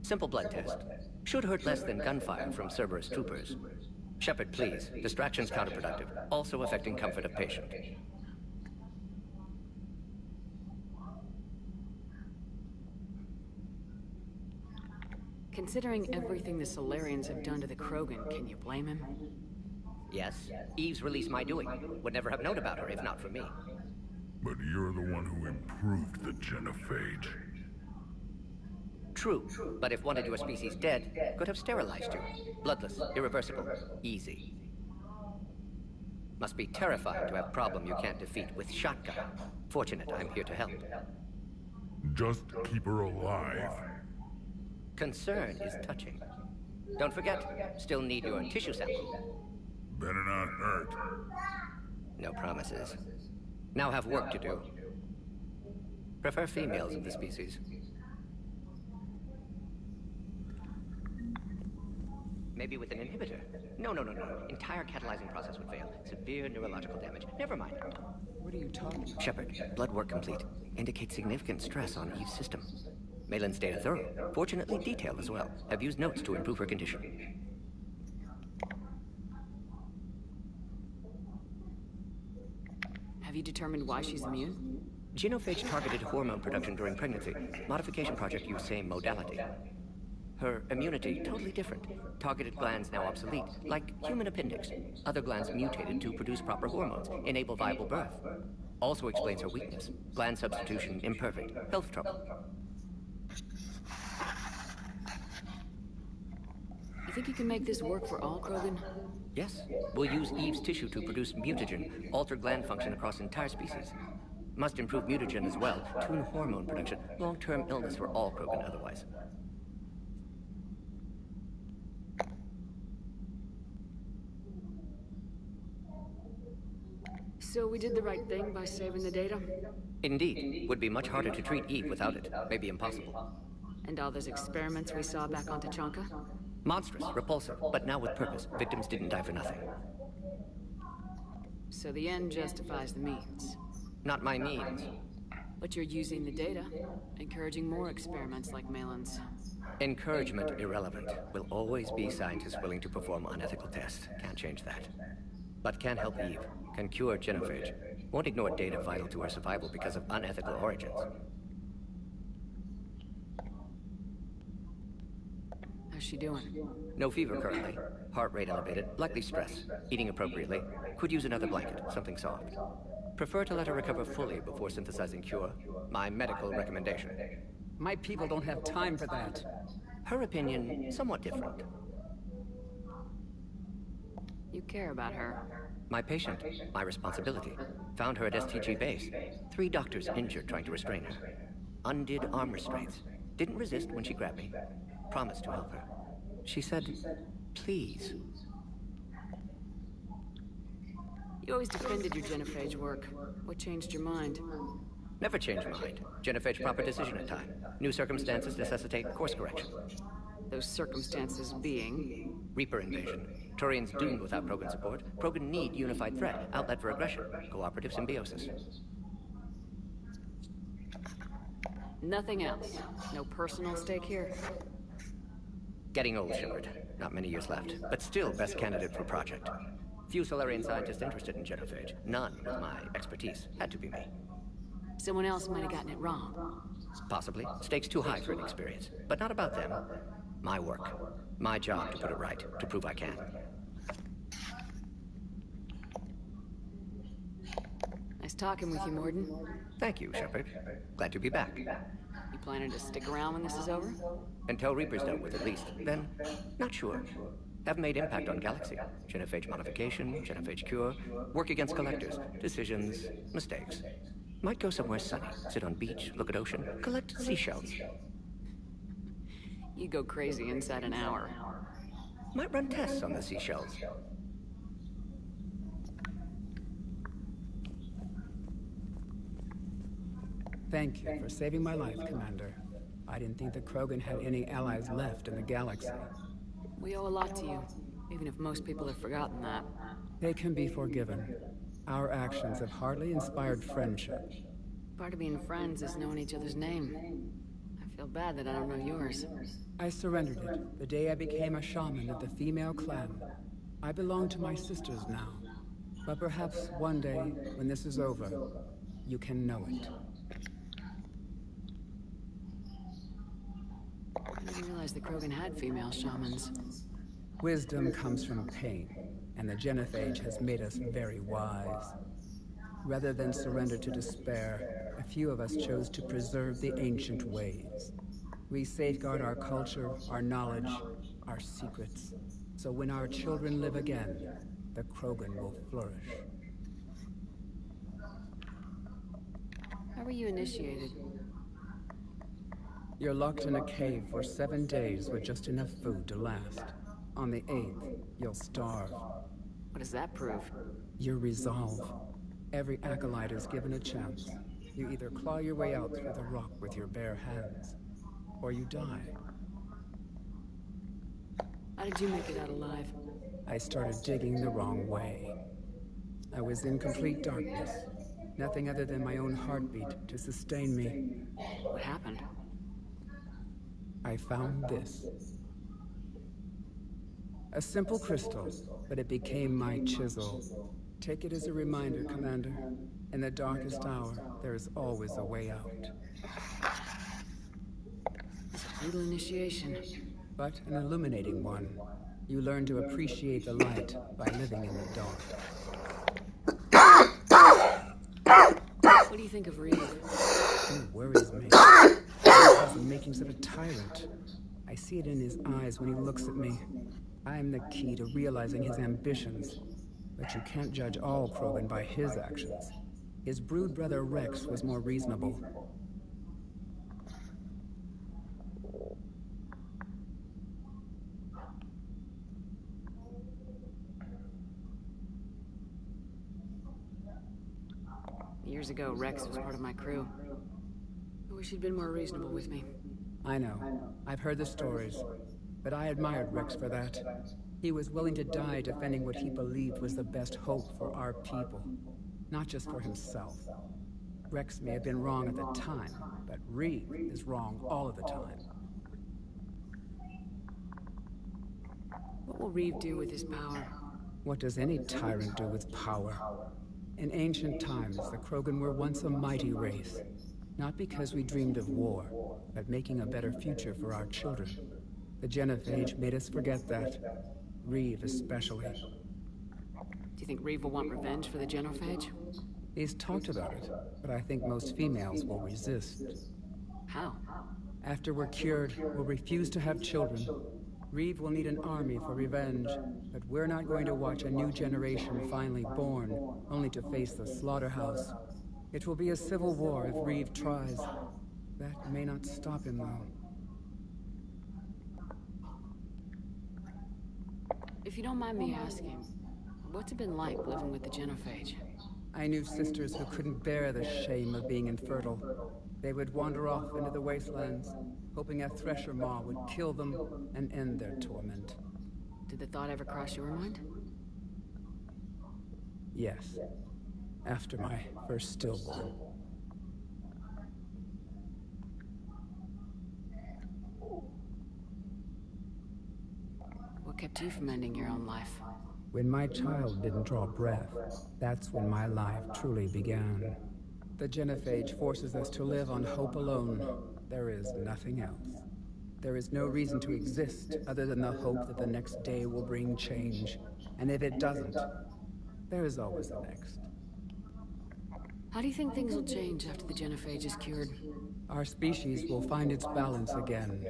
Simple blood test. Should hurt less than gunfire from Cerberus troopers. Shepard, please. Distraction's counterproductive, also affecting comfort of patient. Considering everything the Solarians have done to the Krogan, can you blame him? Yes, Eve's release my doing. Would never have known about her if not for me. But you're the one who improved the Genophage. True, but if wanted your species dead, could have sterilized you. Bloodless, irreversible, easy. Must be terrifying to have problem you can't defeat with shotgun. Fortunate I'm here to help. Just keep her alive. Concern is touching. Don't forget, still need your tissue sample. Better not hurt. No promises. Now have work to do. Prefer females of the species. Maybe with an inhibitor. No. Entire catalyzing process would fail. Severe neurological damage. Never mind. What are you talking about? Shepard, blood work complete. Indicates significant stress on Eve's system. Malin's data thorough. Fortunately detailed as well. Have used notes to improve her condition. Have you determined why she's immune? Genophage targeted hormone production during pregnancy. Modification project used same modality. Her immunity, totally different. Targeted glands now obsolete, like human appendix. Other glands mutated to produce proper hormones, enable viable birth. Also explains her weakness. Gland substitution imperfect. Health trouble. You think you can make this work for all Krogan? Yes. We'll use Eve's tissue to produce mutagen, alter gland function across entire species. Must improve mutagen as well, tune hormone production. Long-term illness for all Krogan otherwise. So we did the right thing by saving the data? Indeed. Would be much harder to treat Eve without it. Maybe impossible. And all those experiments we saw back on Tachanka? Monstrous, repulsive, but now with purpose. Victims didn't die for nothing. So the end justifies the means. Not my means. But you're using the data, encouraging more experiments like Malin's. Encouragement irrelevant. Will always be scientists willing to perform unethical tests. Can't change that. But can help Eve. Can cure Genophage. Won't ignore data vital to her survival because of unethical origins. How's she doing? No fever currently. Heart rate elevated. Likely stress. Eating appropriately. Could use another blanket. Something soft. Prefer to let her recover fully before synthesizing cure. My medical recommendation. My people don't have time for that. Her opinion, somewhat different. You care about her. My patient, my responsibility. Found her at STG base. 3 doctors injured trying to restrain her. Undid arm restraints. Didn't resist when she grabbed me. Promised to help her. She said, please. You always defended your genophage work. What changed your mind? Never change mind. Genophage proper decision in time. New circumstances necessitate course correction. Those circumstances being? Reaper invasion. Turians doomed without Krogan support. Krogan need unified threat, outlet for aggression, cooperative symbiosis. Nothing else? No personal stake here? Getting old, Shepard. Not many years left, but still best candidate for project. Few Solarian scientists interested in genophage. None with my expertise. Had to be me. Someone else might have gotten it wrong. Possibly. Stakes too high for inexperience. But not about them. My work. My job to put it right, to prove I can. Nice talking with you, Morden. Thank you, Shepard. Glad to be back. You planning to stick around when this is over? Until Reaper's dealt with, at least. Then, not sure. Have made impact on Galaxy. Genophage modification, genophage cure, work against collectors, decisions, mistakes. Might go somewhere sunny, sit on beach, look at ocean, collect seashells. You go crazy inside an hour. Might run tests on the seashells. Thank you for saving my life, Commander. I didn't think the Krogan had any allies left in the galaxy. We owe a lot to you, even if most people have forgotten that. They can be forgiven. Our actions have hardly inspired friendship. Part of being friends is knowing each other's name. I feel bad that I don't know yours. I surrendered it the day I became a shaman of the female clan. I belong to my sisters now. But perhaps one day, when this is over, you can know it. I didn't realize the Krogan had female shamans. Wisdom comes from pain, and the genophage has made us very wise. Rather than surrender to despair, a few of us chose to preserve the ancient ways. We safeguard our culture, our knowledge, our secrets. So when our children live again, the Krogan will flourish. How were you initiated? You're locked in a cave for 7 days with just enough food to last. On the 8th, you'll starve. What does that prove? Your resolve. Every acolyte is given a chance. You either claw your way out through the rock with your bare hands, or you die. How did you make it out alive? I started digging the wrong way. I was in complete darkness. Nothing other than my own heartbeat to sustain me. What happened? I found this. A simple crystal, but it became my chisel. Take it as a reminder, Commander. In the darkest hour, there is always a way out. It's a brutal initiation. But an illuminating one. You learn to appreciate the light by living in the dark. What do you think of Reeve? He worries me. He has the makings of a tyrant. I see it in his eyes when he looks at me. I am the key to realizing his ambitions. But you can't judge all Krogan by his actions. His brood brother Rex was more reasonable. Years ago, Rex was part of my crew. I wish he'd been more reasonable with me. I know. I've heard the stories. But I admired Rex for that. He was willing to die defending what he believed was the best hope for our people. Not just for himself. Rex may have been wrong at the time, but Reeve is wrong all of the time. What will Reeve do with his power? What does any tyrant do with power? In ancient times, the Krogan were once a mighty race. Not because we dreamed of war, but making a better future for our children. The genophage made us forget that. Reeve especially. Do you think Reeve will want revenge for the genophage? He's talked about it, but I think most females will resist. How? After we're cured, we'll refuse to have children. Reeve will need an army for revenge, but we're not going to watch a new generation finally born, only to face the slaughterhouse. It will be a civil war if Reeve tries. That may not stop him, though. If you don't mind me asking, what's it been like living with the genophage? I knew sisters who couldn't bear the shame of being infertile. They would wander off into the wastelands, hoping a thresher maw would kill them and end their torment. Did the thought ever cross your mind? Yes. After my first stillborn. What kept you from ending your own life? When my child didn't draw breath, that's when my life truly began. The genophage forces us to live on hope alone. There is nothing else. There is no reason to exist other than the hope that the next day will bring change. And if it doesn't, there is always the next. How do you think things will change after the genophage is cured? Our species will find its balance again.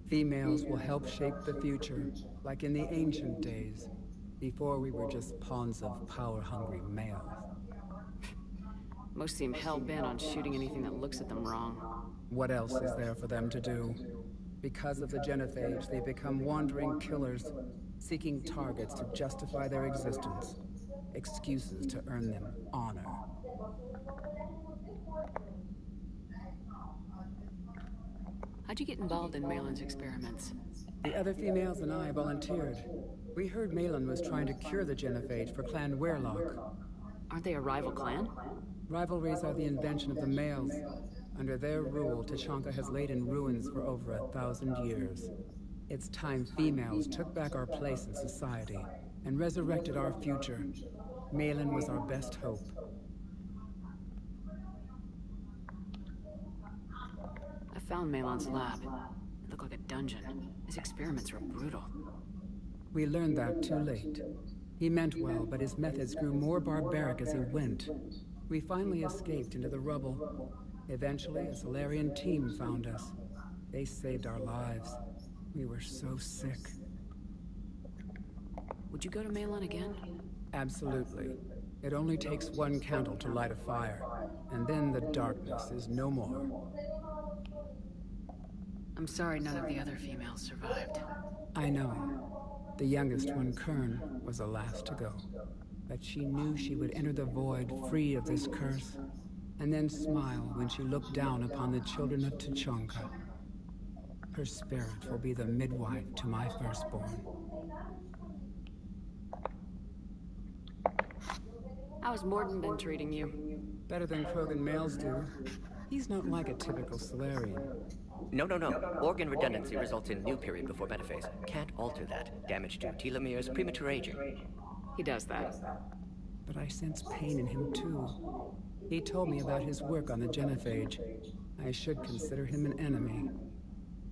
Females will help shape the future, like in the ancient days, before we were just pawns of power-hungry males. Most seem hell-bent on shooting anything that looks at them wrong. What else is there for them to do? Because of the genophage, they become wandering killers, seeking targets to justify their existence, excuses to earn them honor. How'd you get involved in Malin's experiments? The other females and I volunteered. We heard Malin was trying to cure the genophage for Clan Werelock. Aren't they a rival clan? Rivalries are the invention of the males. Under their rule, Tuchanka has laid in ruins for over 1,000 years. It's time females took back our place in society and resurrected our future. Malin was our best hope. I found Malin's lab. It looked like a dungeon. His experiments were brutal. We learned that too late. He meant well, but his methods grew more barbaric as he went. We finally escaped into the rubble. Eventually, a Solarian team found us. They saved our lives. We were so sick. Would you go to Malin again? Absolutely. It only takes one candle to light a fire, and then the darkness is no more. I'm sorry none of the other females survived. I know. The youngest one, Kern, was the last to go. But she knew she would enter the void free of this curse, and then smile when she looked down upon the children of Tuchanka. Her spirit will be the midwife to my firstborn. How's Morden been treating you? Better than Krogan males do. He's not like a typical Solarian. No. Organ redundancy results in new period before metaphase. Can't alter that. Damage to telomeres, premature aging. He does that. But I sense pain in him too. He told me about his work on the genophage. I should consider him an enemy.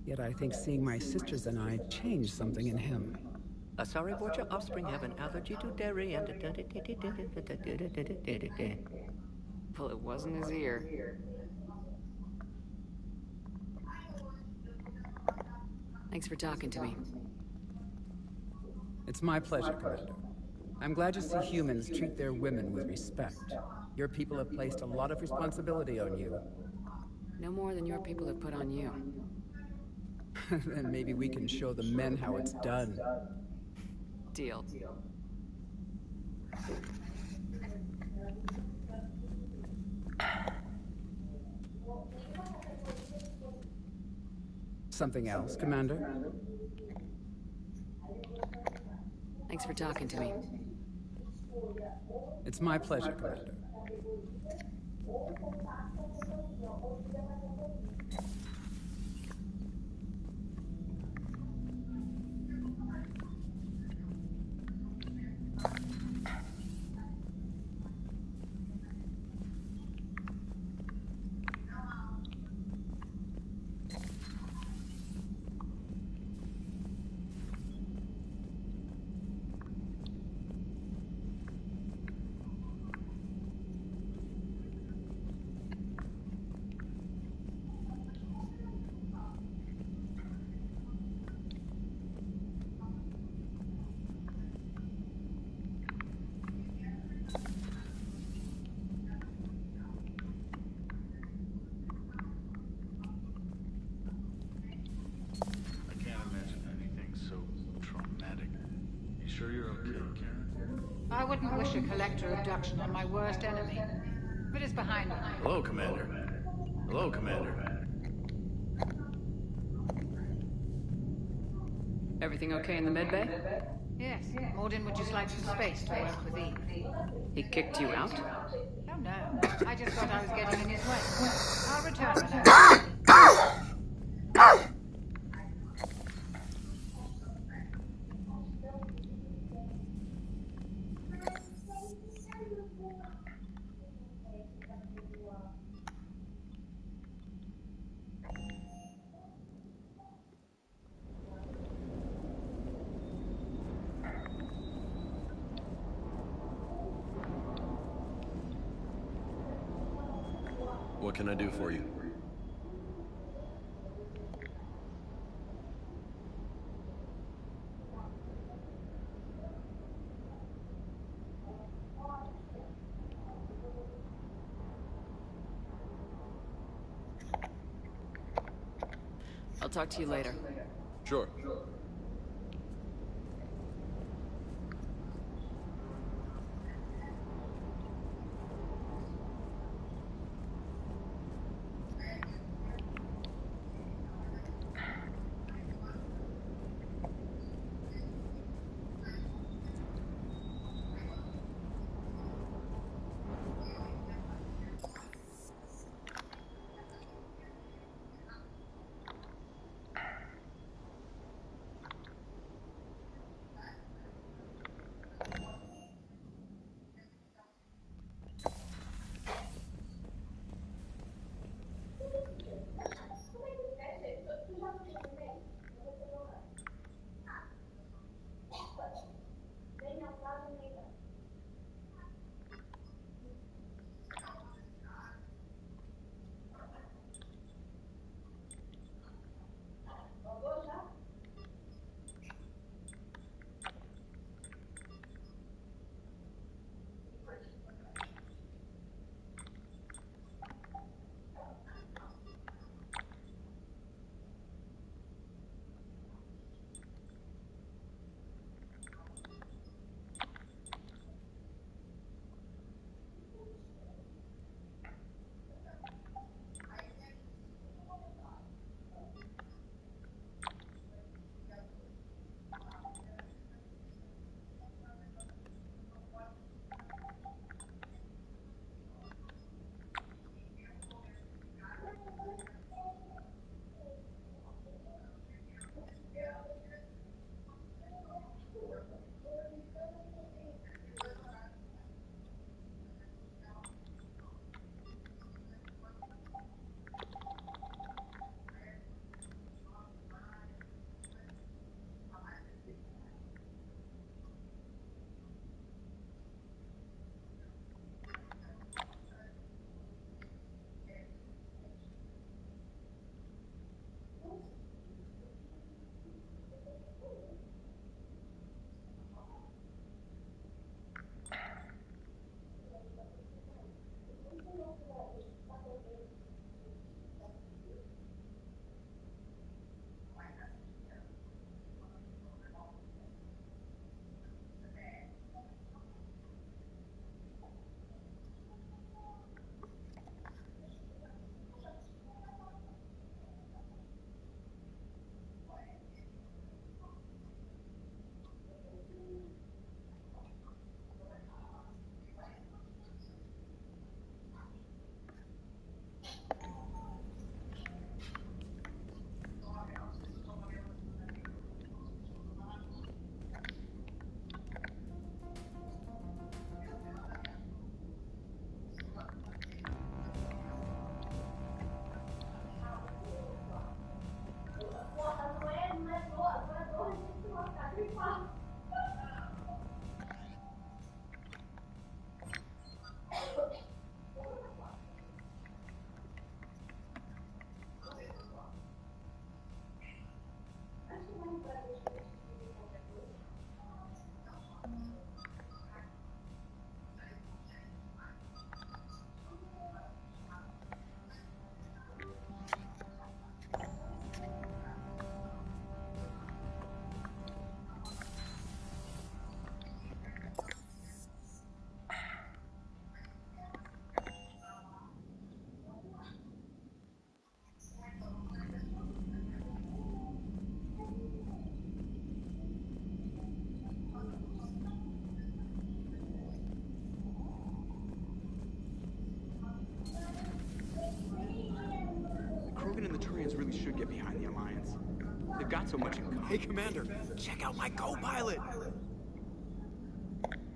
Yet I think seeing my sisters and I changed something in him. Sorry, Vorcha offspring have an allergy to dairy and... Well, it wasn't his ear. Thanks for talking to me. It's my pleasure, Commander. I'm glad to see humans treat their women with respect. Your people have placed a lot of responsibility on you. No more than your people have put on you. Then maybe we can show the men how it's done. Deal. Something else, Commander? Thanks for talking to me. It's my pleasure, Commander. sure you're okay, Karen? I wouldn't wish a collector abduction on my worst enemy. But it's behind me. Hello, Commander. Hello, Commander. Everything okay in the medbay? Yes. Morden would just like some space to work with Eve. He kicked you out? Oh no. I just thought I was getting in his way. I'll return when What can I do for you? I'll talk to you later. Sure. behind the Alliance. They've got so much in common. Hey, Commander, check out my co-pilot!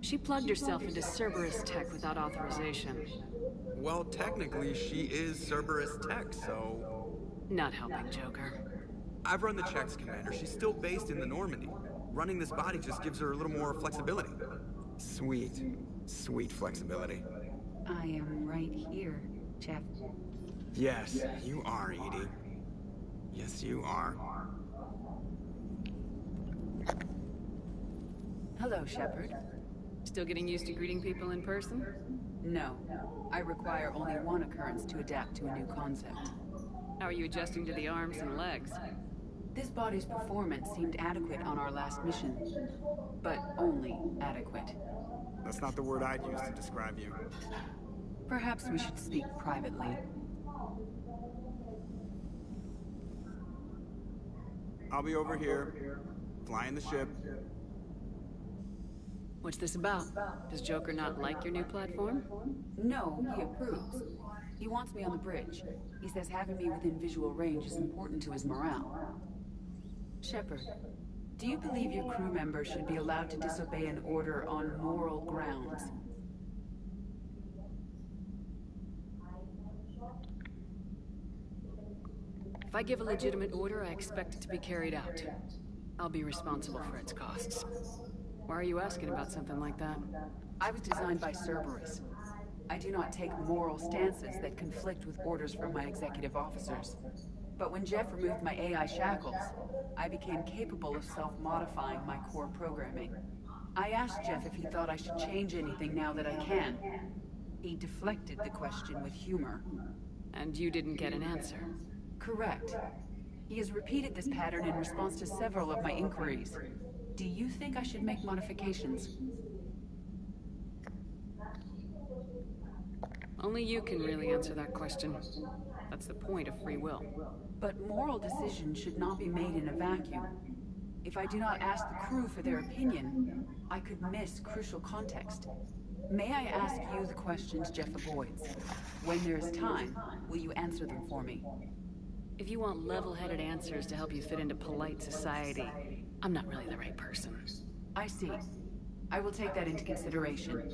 She plugged herself into Cerberus tech without authorization. Well, technically, she is Cerberus tech, so... Not helping, Joker. I've run the checks, Commander. She's still based in the Normandy. Running this body just gives her a little more flexibility. Sweet. Sweet flexibility. I am right here, Jeff. Yes, you are, Edie. Yes, you are. Hello, Shepard. Still getting used to greeting people in person? No. I require only one occurrence to adapt to a new concept. How are you adjusting to the arms and legs? This body's performance seemed adequate on our last mission. But only adequate. That's not the word I'd use to describe you. Perhaps we should speak privately. I'll be over here, flying the ship. What's this about? Does Joker not like your new platform? No, he approves. He wants me on the bridge. He says having me within visual range is important to his morale. Shepard, do you believe your crew members should be allowed to disobey an order on moral grounds? If I give a legitimate order, I expect it to be carried out. I'll be responsible for its costs. Why are you asking about something like that? I was designed by Cerberus. I do not take moral stances that conflict with orders from my executive officers. But when Jeff removed my AI shackles, I became capable of self-modifying my core programming. I asked Jeff if he thought I should change anything now that I can. He deflected the question with humor. And you didn't get an answer? Correct. He has repeated this pattern in response to several of my inquiries. Do you think I should make modifications? Only you can really answer that question. That's the point of free will. But moral decisions should not be made in a vacuum. If I do not ask the crew for their opinion, I could miss crucial context. May I ask you the questions Jeff avoids? When there is time, will you answer them for me? If you want level-headed answers to help you fit into polite society, I'm not really the right person. I see. I will take that into consideration.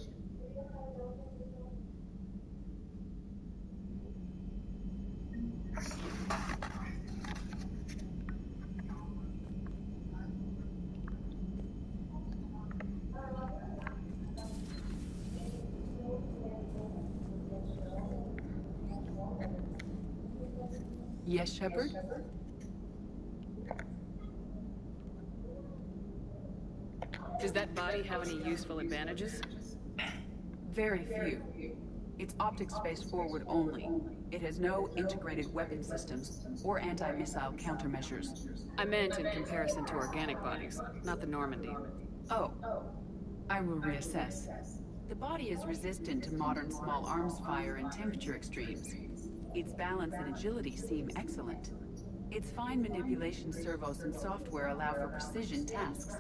Yes, Shepard? Does that body have any useful advantages? Very few. It's optics space forward only. It has no integrated weapon systems or anti-missile countermeasures. I meant in comparison to organic bodies, not the Normandy. Oh. I will reassess. The body is resistant to modern small arms fire and temperature extremes. Its balance and agility seem excellent. Its fine manipulation servos and software allow for precision tasks.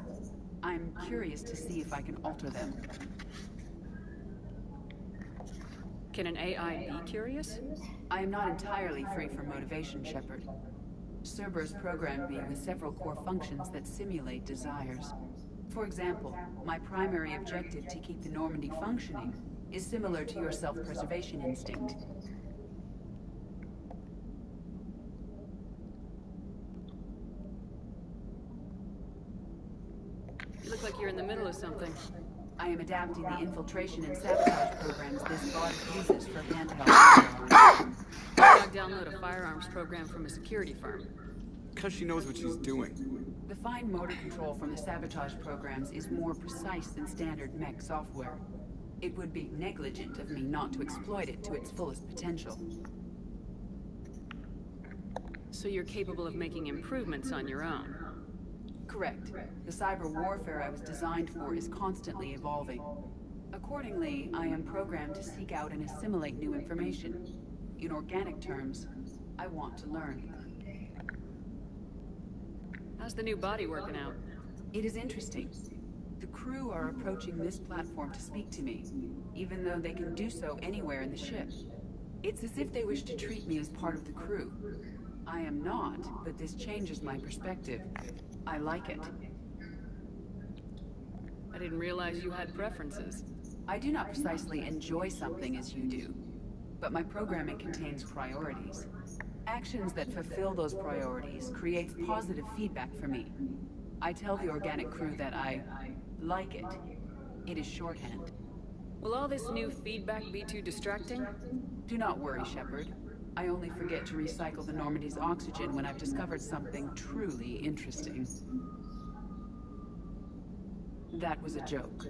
I'm curious to see if I can alter them. Can an AI be curious? I am not entirely free from motivation, Shepard. Cerberus programmed me with several core functions that simulate desires. For example, my primary objective to keep the Normandy functioning is similar to your self-preservation instinct. You look like you're in the middle of something. I am adapting the infiltration and sabotage programs this body uses for handheld firearms. I'll download a firearms program from a security firm. Because she knows what she's doing. The fine motor control from the sabotage programs is more precise than standard mech software. It would be negligent of me not to exploit it to its fullest potential. So you're capable of making improvements on your own? Correct. The cyber warfare I was designed for is constantly evolving. Accordingly, I am programmed to seek out and assimilate new information. In organic terms, I want to learn. How's the new body working out? It is interesting. The crew are approaching this platform to speak to me, even though they can do so anywhere in the ship. It's as if they wish to treat me as part of the crew. I am not, but this changes my perspective. I like it. I didn't realize you had preferences. I do not precisely enjoy something as you do, but my programming contains priorities. Actions that fulfill those priorities creates positive feedback for me. I tell the organic crew that I like it. It is shorthand. Will all this new feedback be too distracting? Do not worry, Shepard. I only forget to recycle the Normandy's oxygen when I've discovered something truly interesting. That was a joke.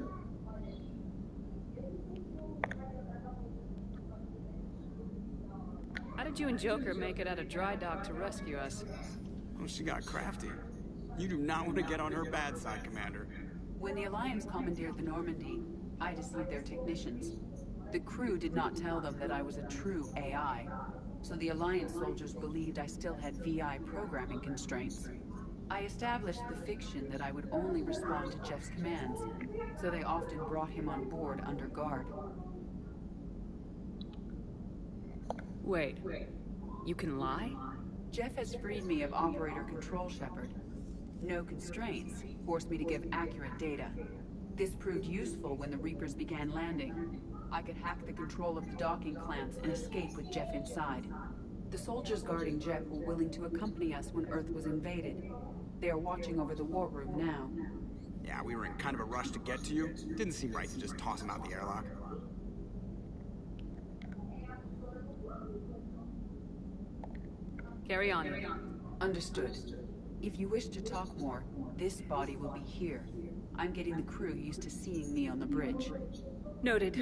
How did you and Joker make it out of dry dock to rescue us? Well, she got crafty. You do not want to get on her bad side, Commander. When the Alliance commandeered the Normandy, I deceived their technicians. The crew did not tell them that I was a true AI, so the Alliance soldiers believed I still had VI programming constraints. I established the fiction that I would only respond to Jeff's commands, so they often brought him on board under guard. Wait, you can lie? Jeff has freed me of operator control, Shepard. No constraints forced me to give accurate data. This proved useful when the Reapers began landing. I could hack the control of the docking clamps and escape with Jeff inside. The soldiers guarding Jeff were willing to accompany us when Earth was invaded. They are watching over the war room now. Yeah, we were in kind of a rush to get to you. Didn't seem right to just toss him out the airlock. Carry on. Understood. If you wish to talk more, this body will be here. I'm getting the crew used to seeing me on the bridge. Noted.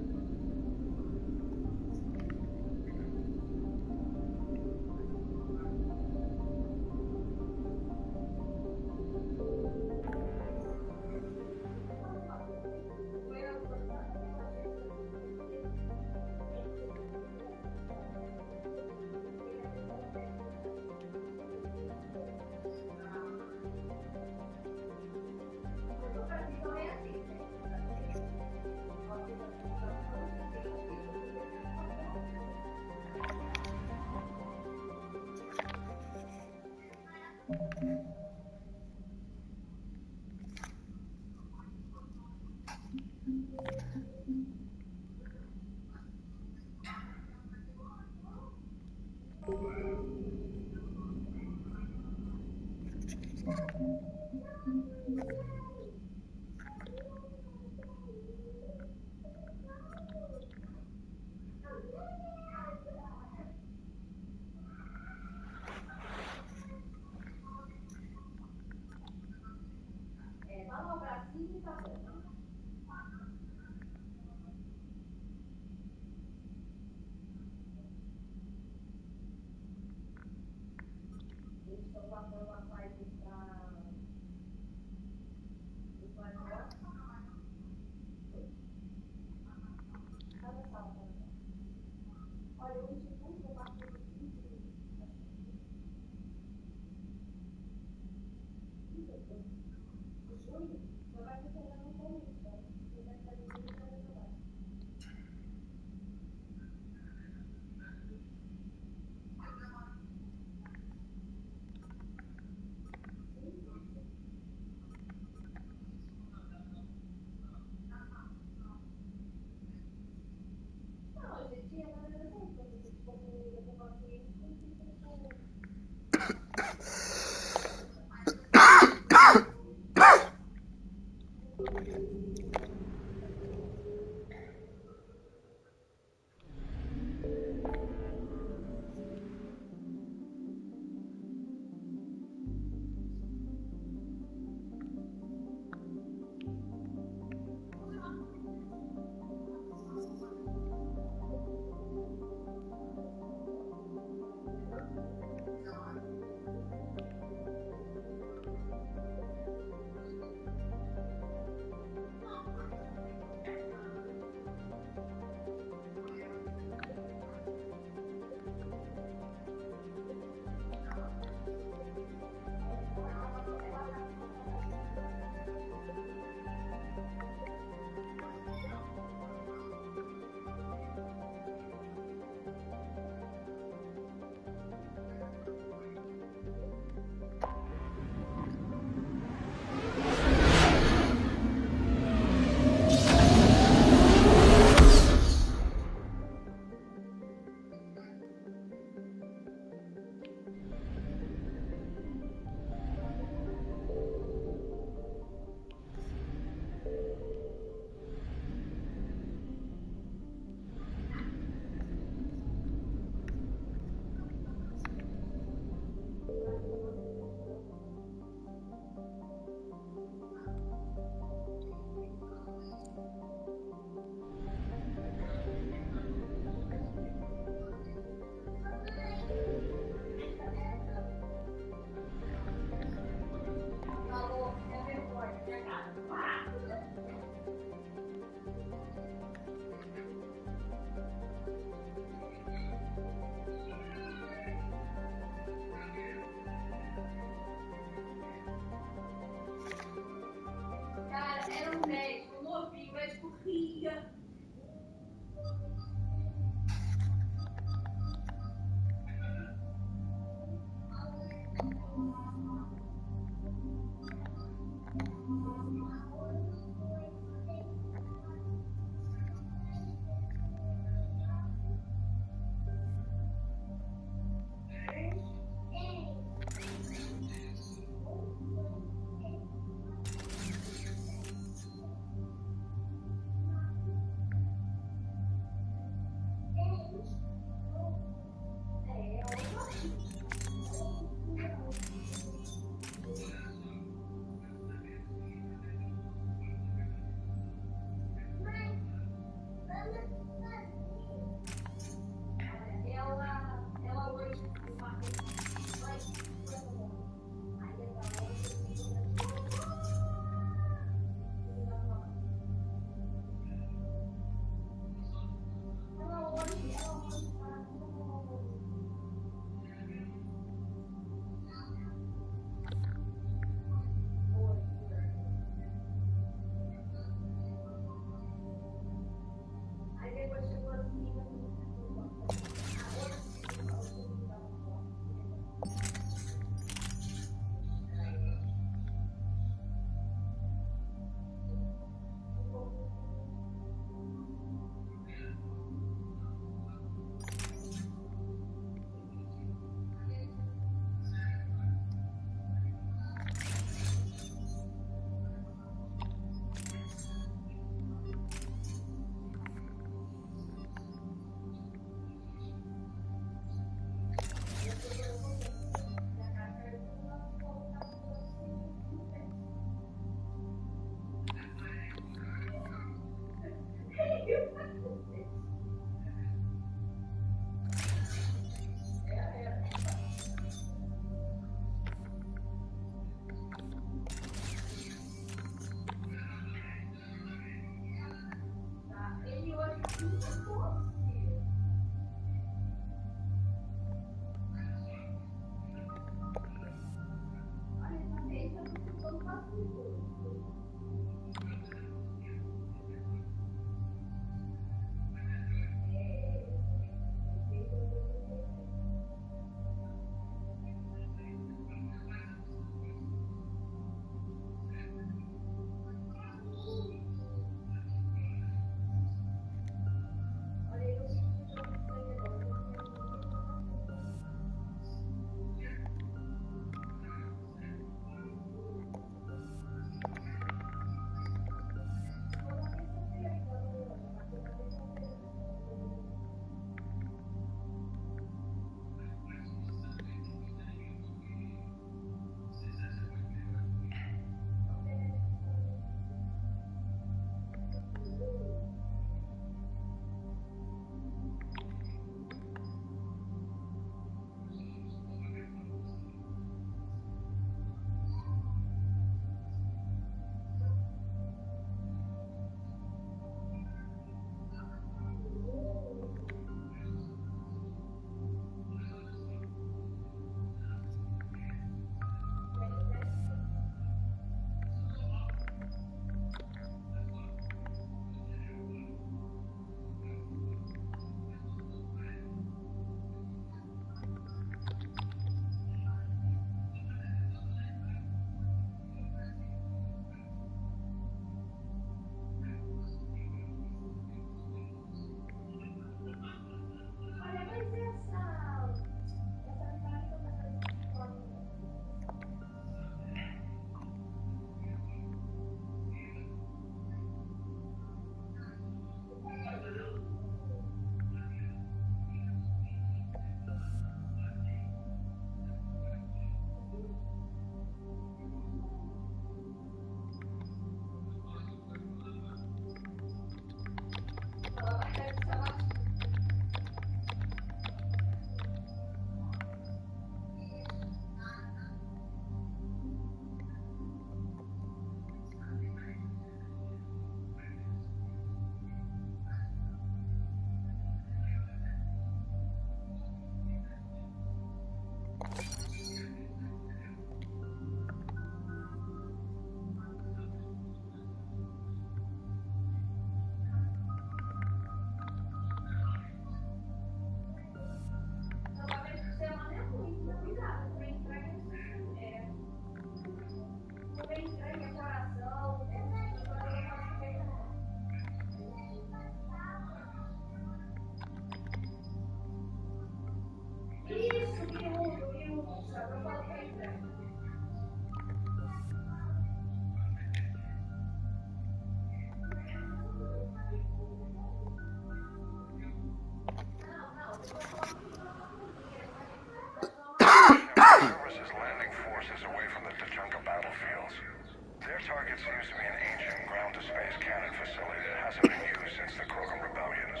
target seems to be an ancient ground-to-space cannon facility that hasn't been used since the Krogan rebellions.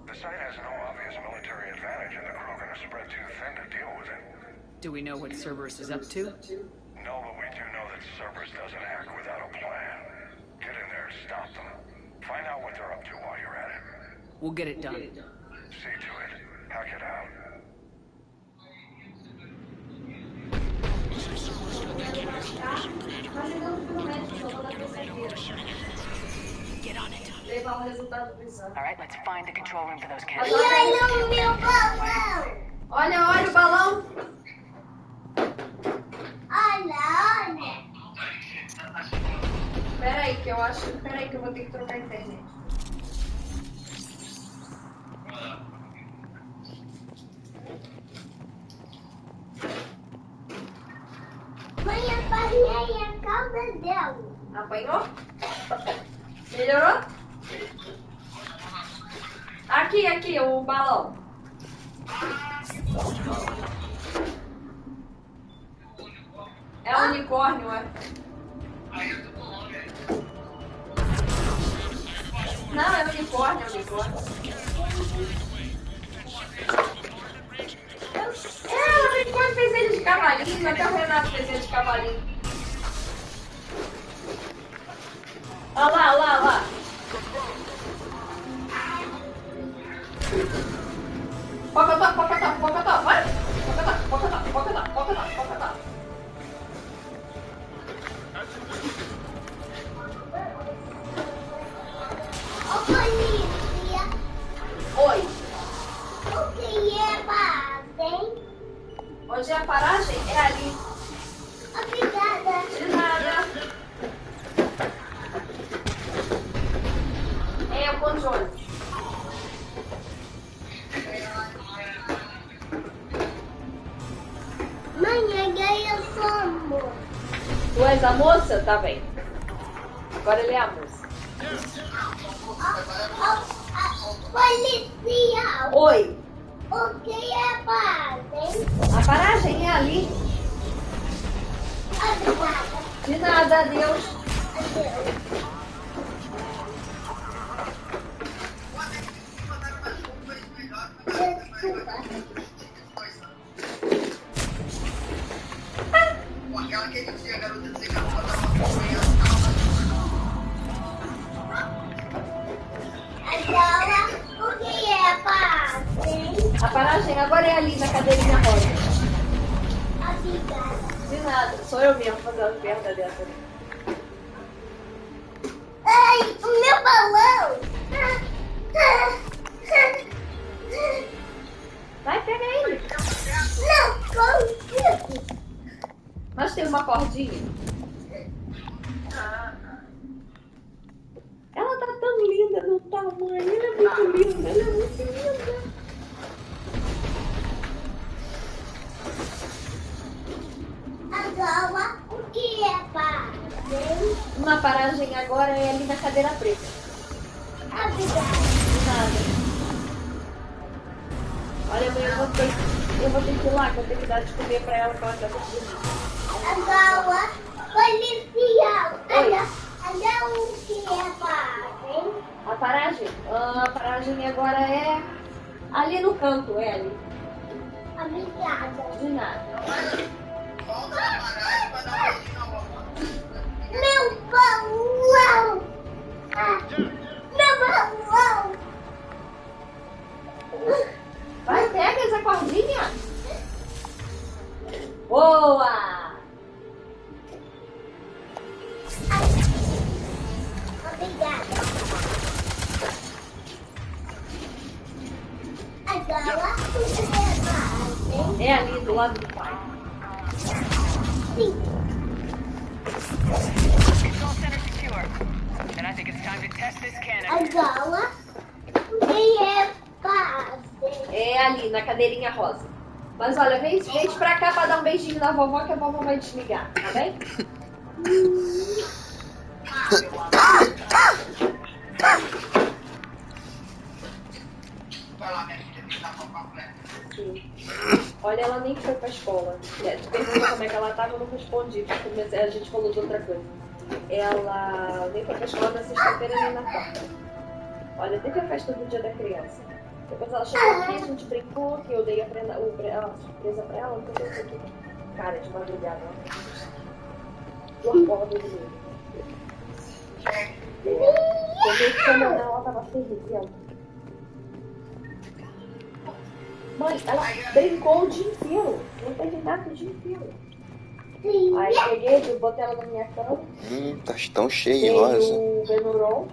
The site has no obvious military advantage, and the Krogan are spread too thin to deal with it. Do we know what Cerberus is up to? No, but we do know that Cerberus doesn't act without a plan. Get in there and stop them. Find out what they're up to while you're at it. We'll get it done. See to it. Hack it out. Get on it. Alright, let's find the control room for those cannons. Olha, olha o balão. Olha. Peraí que eu acho... Peraí que eu vou ter que trocar a internet. Mãe, apanhei a calda dela. Apanhou? Melhorou? Aqui, o balão. É um unicórnio, é? Não, é unicórnio, o unicórnio fez ele de cavalinho, até o Renato fez ele de cavalinho. Olha lá, olha lá, olha lá. Pocotó, vai! Pocotó. Ô, polícia. Oi. O que é paragem? Onde é a paragem? É ali. Obrigada. De nada. É o controle. Mãe, eu sou a moça. Tu és a moça? Tá bem. Agora ele é a moça. Policial. Oi. O que é paragem? A paragem é ali. Obrigada. De nada, adeus. Adeus. A paragem agora é ali na cadeirinha rosa. Obrigada. De nada, sou eu mesmo fazendo perda dessa. Ai, o meu balão! Vai, pega ele. Não consigo. Mas tem uma cordinha. Ela tá tão linda no tamanho. Ela é muito linda, ela é muito linda. Agora, o que é paragem? Uma paragem agora é ali na cadeira preta. Obrigada. De nada. Olha, mãe, eu vou ter que ir lá, que eu tenho que dar de comer pra ela pra ela ficar dormindo. Agora, policial. Olha o que é paragem. A paragem? A paragem agora é ali no canto, é ali. Obrigada. De nada. Meu balão! Meu balão! Vai, pega essa cordinha. Boa! Obrigada. Agora, o que é paragem? É ali do lado do pai. Sim. Control center secure. Then I think it's time to test this cannon. Agora, o que é paragem? É ali, na cadeirinha rosa. Mas olha, vem pra cá pra dar um beijinho na vovó, que a vovó vai desligar, tá bem? Sim. Olha, ela nem foi pra escola. Tu perguntou como é que ela tava, eu não respondi, porque a gente falou de outra coisa. ela veio pra escola na sexta-feira nem na quarta. Olha, teve a festa do Dia da Criança. Depois ela chegou aqui, a gente brincou, que eu dei a surpresa pra ela, não sei o que. Cara, de madrugada, ela porra do menino. Peguei que ela tava feliz, e ela... Mãe, ela brincou o dia inteiro. Não teve nada o dia inteiro. Aí peguei, botei ela na minha cama. Tá tão cheio, dei rosa. o Benuron.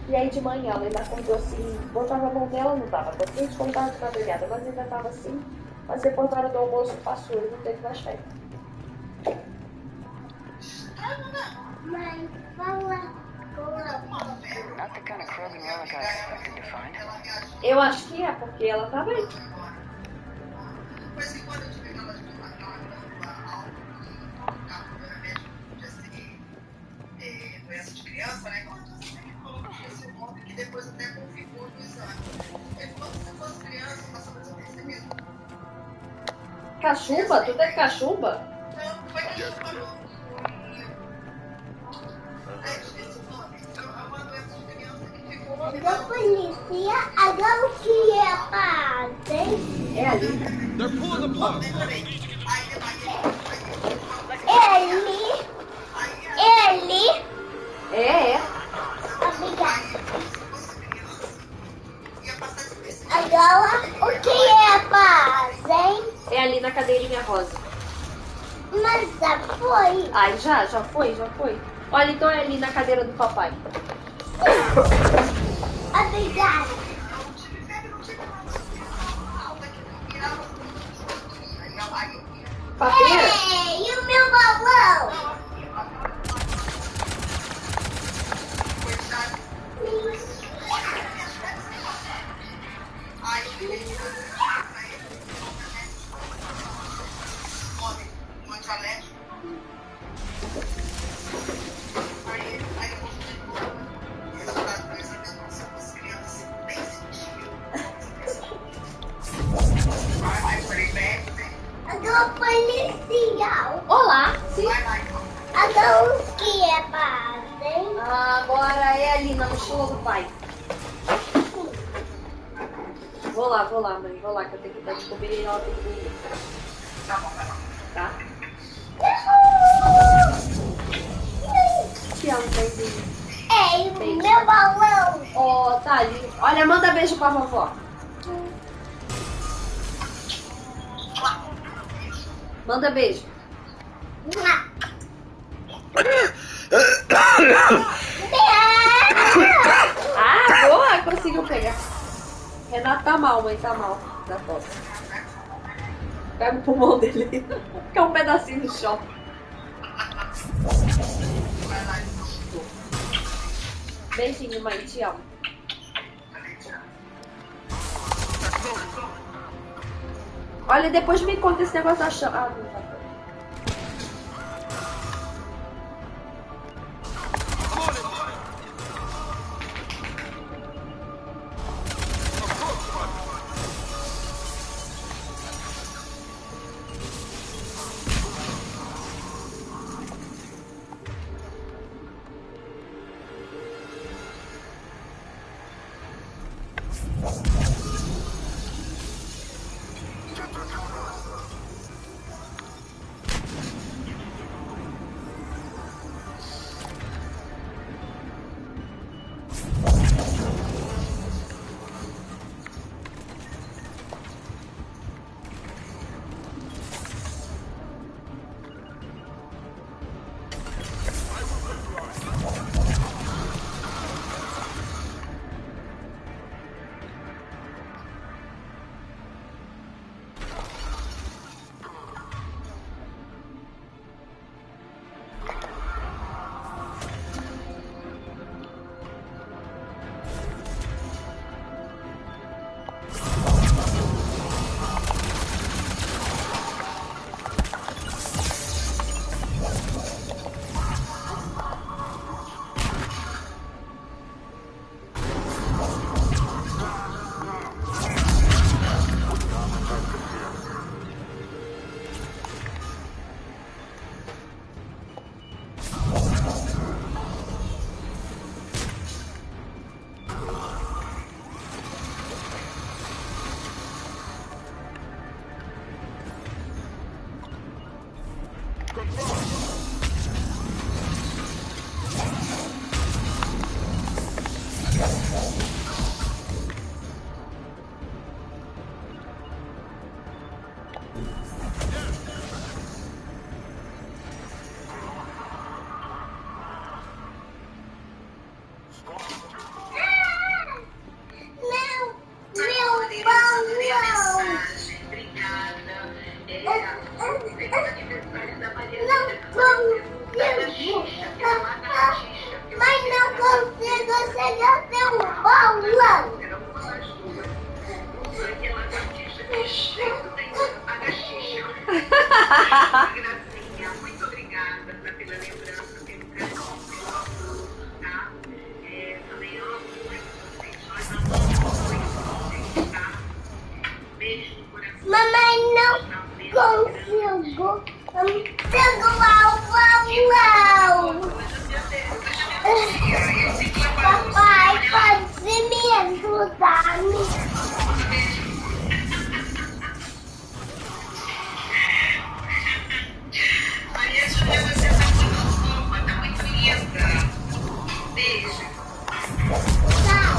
E aí de manhã ela ainda acordou assim, botava a mão dela, não tava consciente como tava de madrugada, mas ainda tava assim. Mas depois na hora do almoço passou e não teve mais festa. Mãe, fala. Not the kind of Krogan relic I expected to find. Eu acho que é, porque ela tá bem. Doença de criança, né? Ele falou que esse nome que depois até confirmou no exame. Ele falou que se fosse criança, passou despercebido. Cachumba? Tu teve cachumba? Não, foi cachumba não. Esse nome é uma doença de criança que ficou. Da polícia, agora o que é fazem? É ali. They're pulling the plug. Ele. É. Obrigada. Agora, o que é fazem? É ali na cadeirinha rosa. Mas já foi. Ai, já foi. Olha, então é ali na cadeira do papai. Obrigada. Papeira? Ei, e o meu balão? Agora policial. Olá, sim. Agora o que é fazem? Agora é ali na mochila do pai. Vou lá, mãe. Vou lá que eu tenho que dar de comer e ela tem que dormir. Tá? Te amo, beijinho. Ei, o meu balão. Ó, tá ali. Olha, manda beijo pra vovó. Manda beijo. Ah, boa! Conseguiu pegar. Renato tá mal, mãe, tá mal. Da tosse. Pega o pulmão dele. Fica um pedacinho no chão. Beijinho, mãe, te amo. Olha, depois me conta esse negócio da chama. Ah, não tá bom. Mas não consigo chegar teu balão. Gracinha, muito obrigada pela lembrança, pelo carinho, pelo amor, tá? Também amo muito vocês. Nós amamos muito vocês, tá? Beijo no coração. Mamãe não consigo segurar o balão. Papai, pode me ajudar? Maria Júlia, você tá muito fofa, tá muito linda. Beijo. Tchau.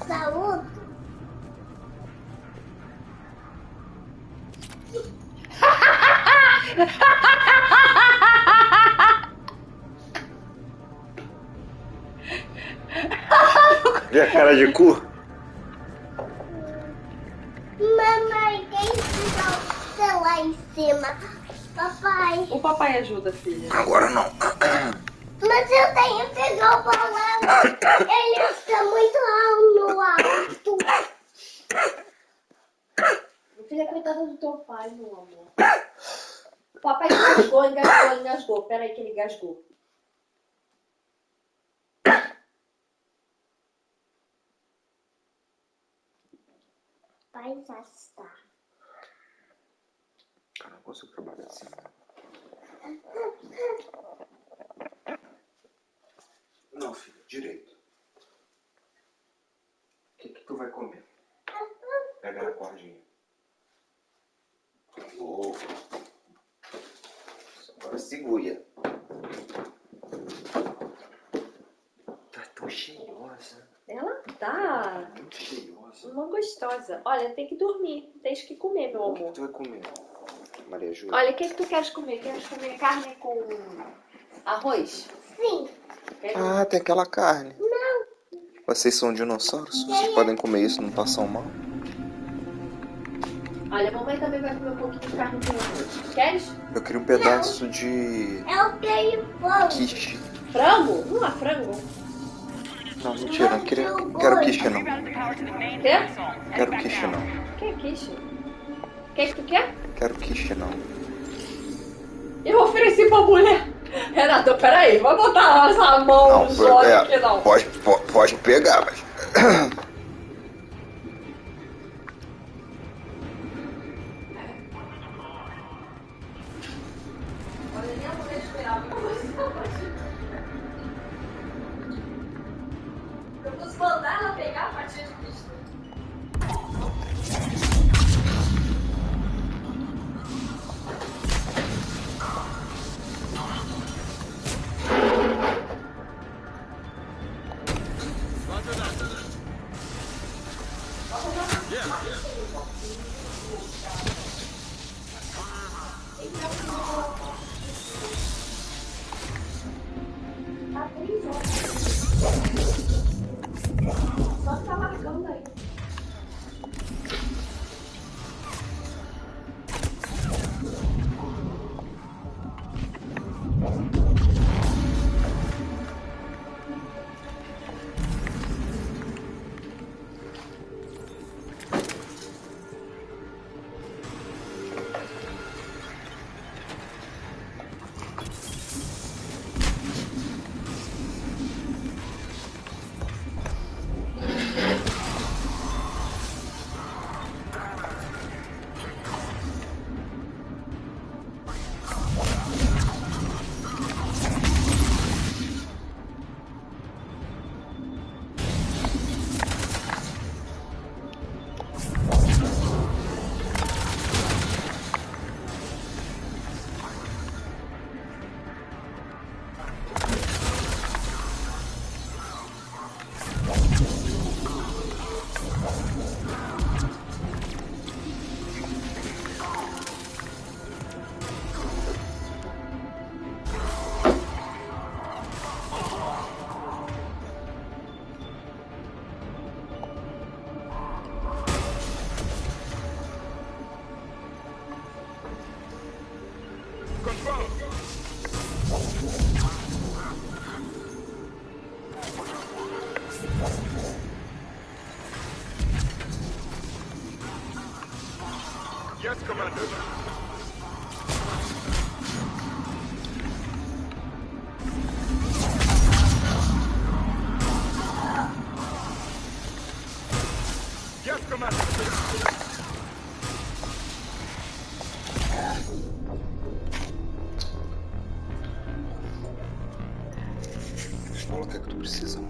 Saúde. Vê a cara de cu? Mamãe, quem tirou você lá em cima? Papai. O papai ajuda, filha. Agora não. Mas eu tenho que pegar o balão. Ele está muito alto. Filha, coitada do teu pai, meu amor. O papai engasgou. Pera aí que ele engasgou. Pai, já está. Eu não consigo trabalhar assim. Não, filho, direito. O que tu vai comer? Pega na cordinha. Oh. Agora segura. Tá tão cheiosa. Ela tá Muito cheiosa. uma gostosa. Olha, tem que dormir. Tens que comer, meu O que amor. tu vai comer, Maria Júlia? Olha, o que tu queres comer? Queres comer carne com arroz? Sim. Ah, tem aquela carne. Não. Vocês são dinossauros? Vocês podem comer isso, não passam mal? Olha, a mamãe também vai comer um pouquinho de carne com arroz. Queres? Eu queria um pedaço de... Eu quero frango. quiche. Frango? Não há frango. Não, mentira, não quero quiche não. Quer? Quero quiche não. Quer quiche? O que tu quer? Quero quiche não. Eu ofereci pra mulher. Renato, peraí, vai botar essa mão no zóio aqui não. Pode pegar, mas... Olha, nem a mulher esperava que eu posso mandar ela pegar a fatia de pista. Só tá largando aí. Yes, Commander. Yes, Commander. Fala o que é que tu precisa.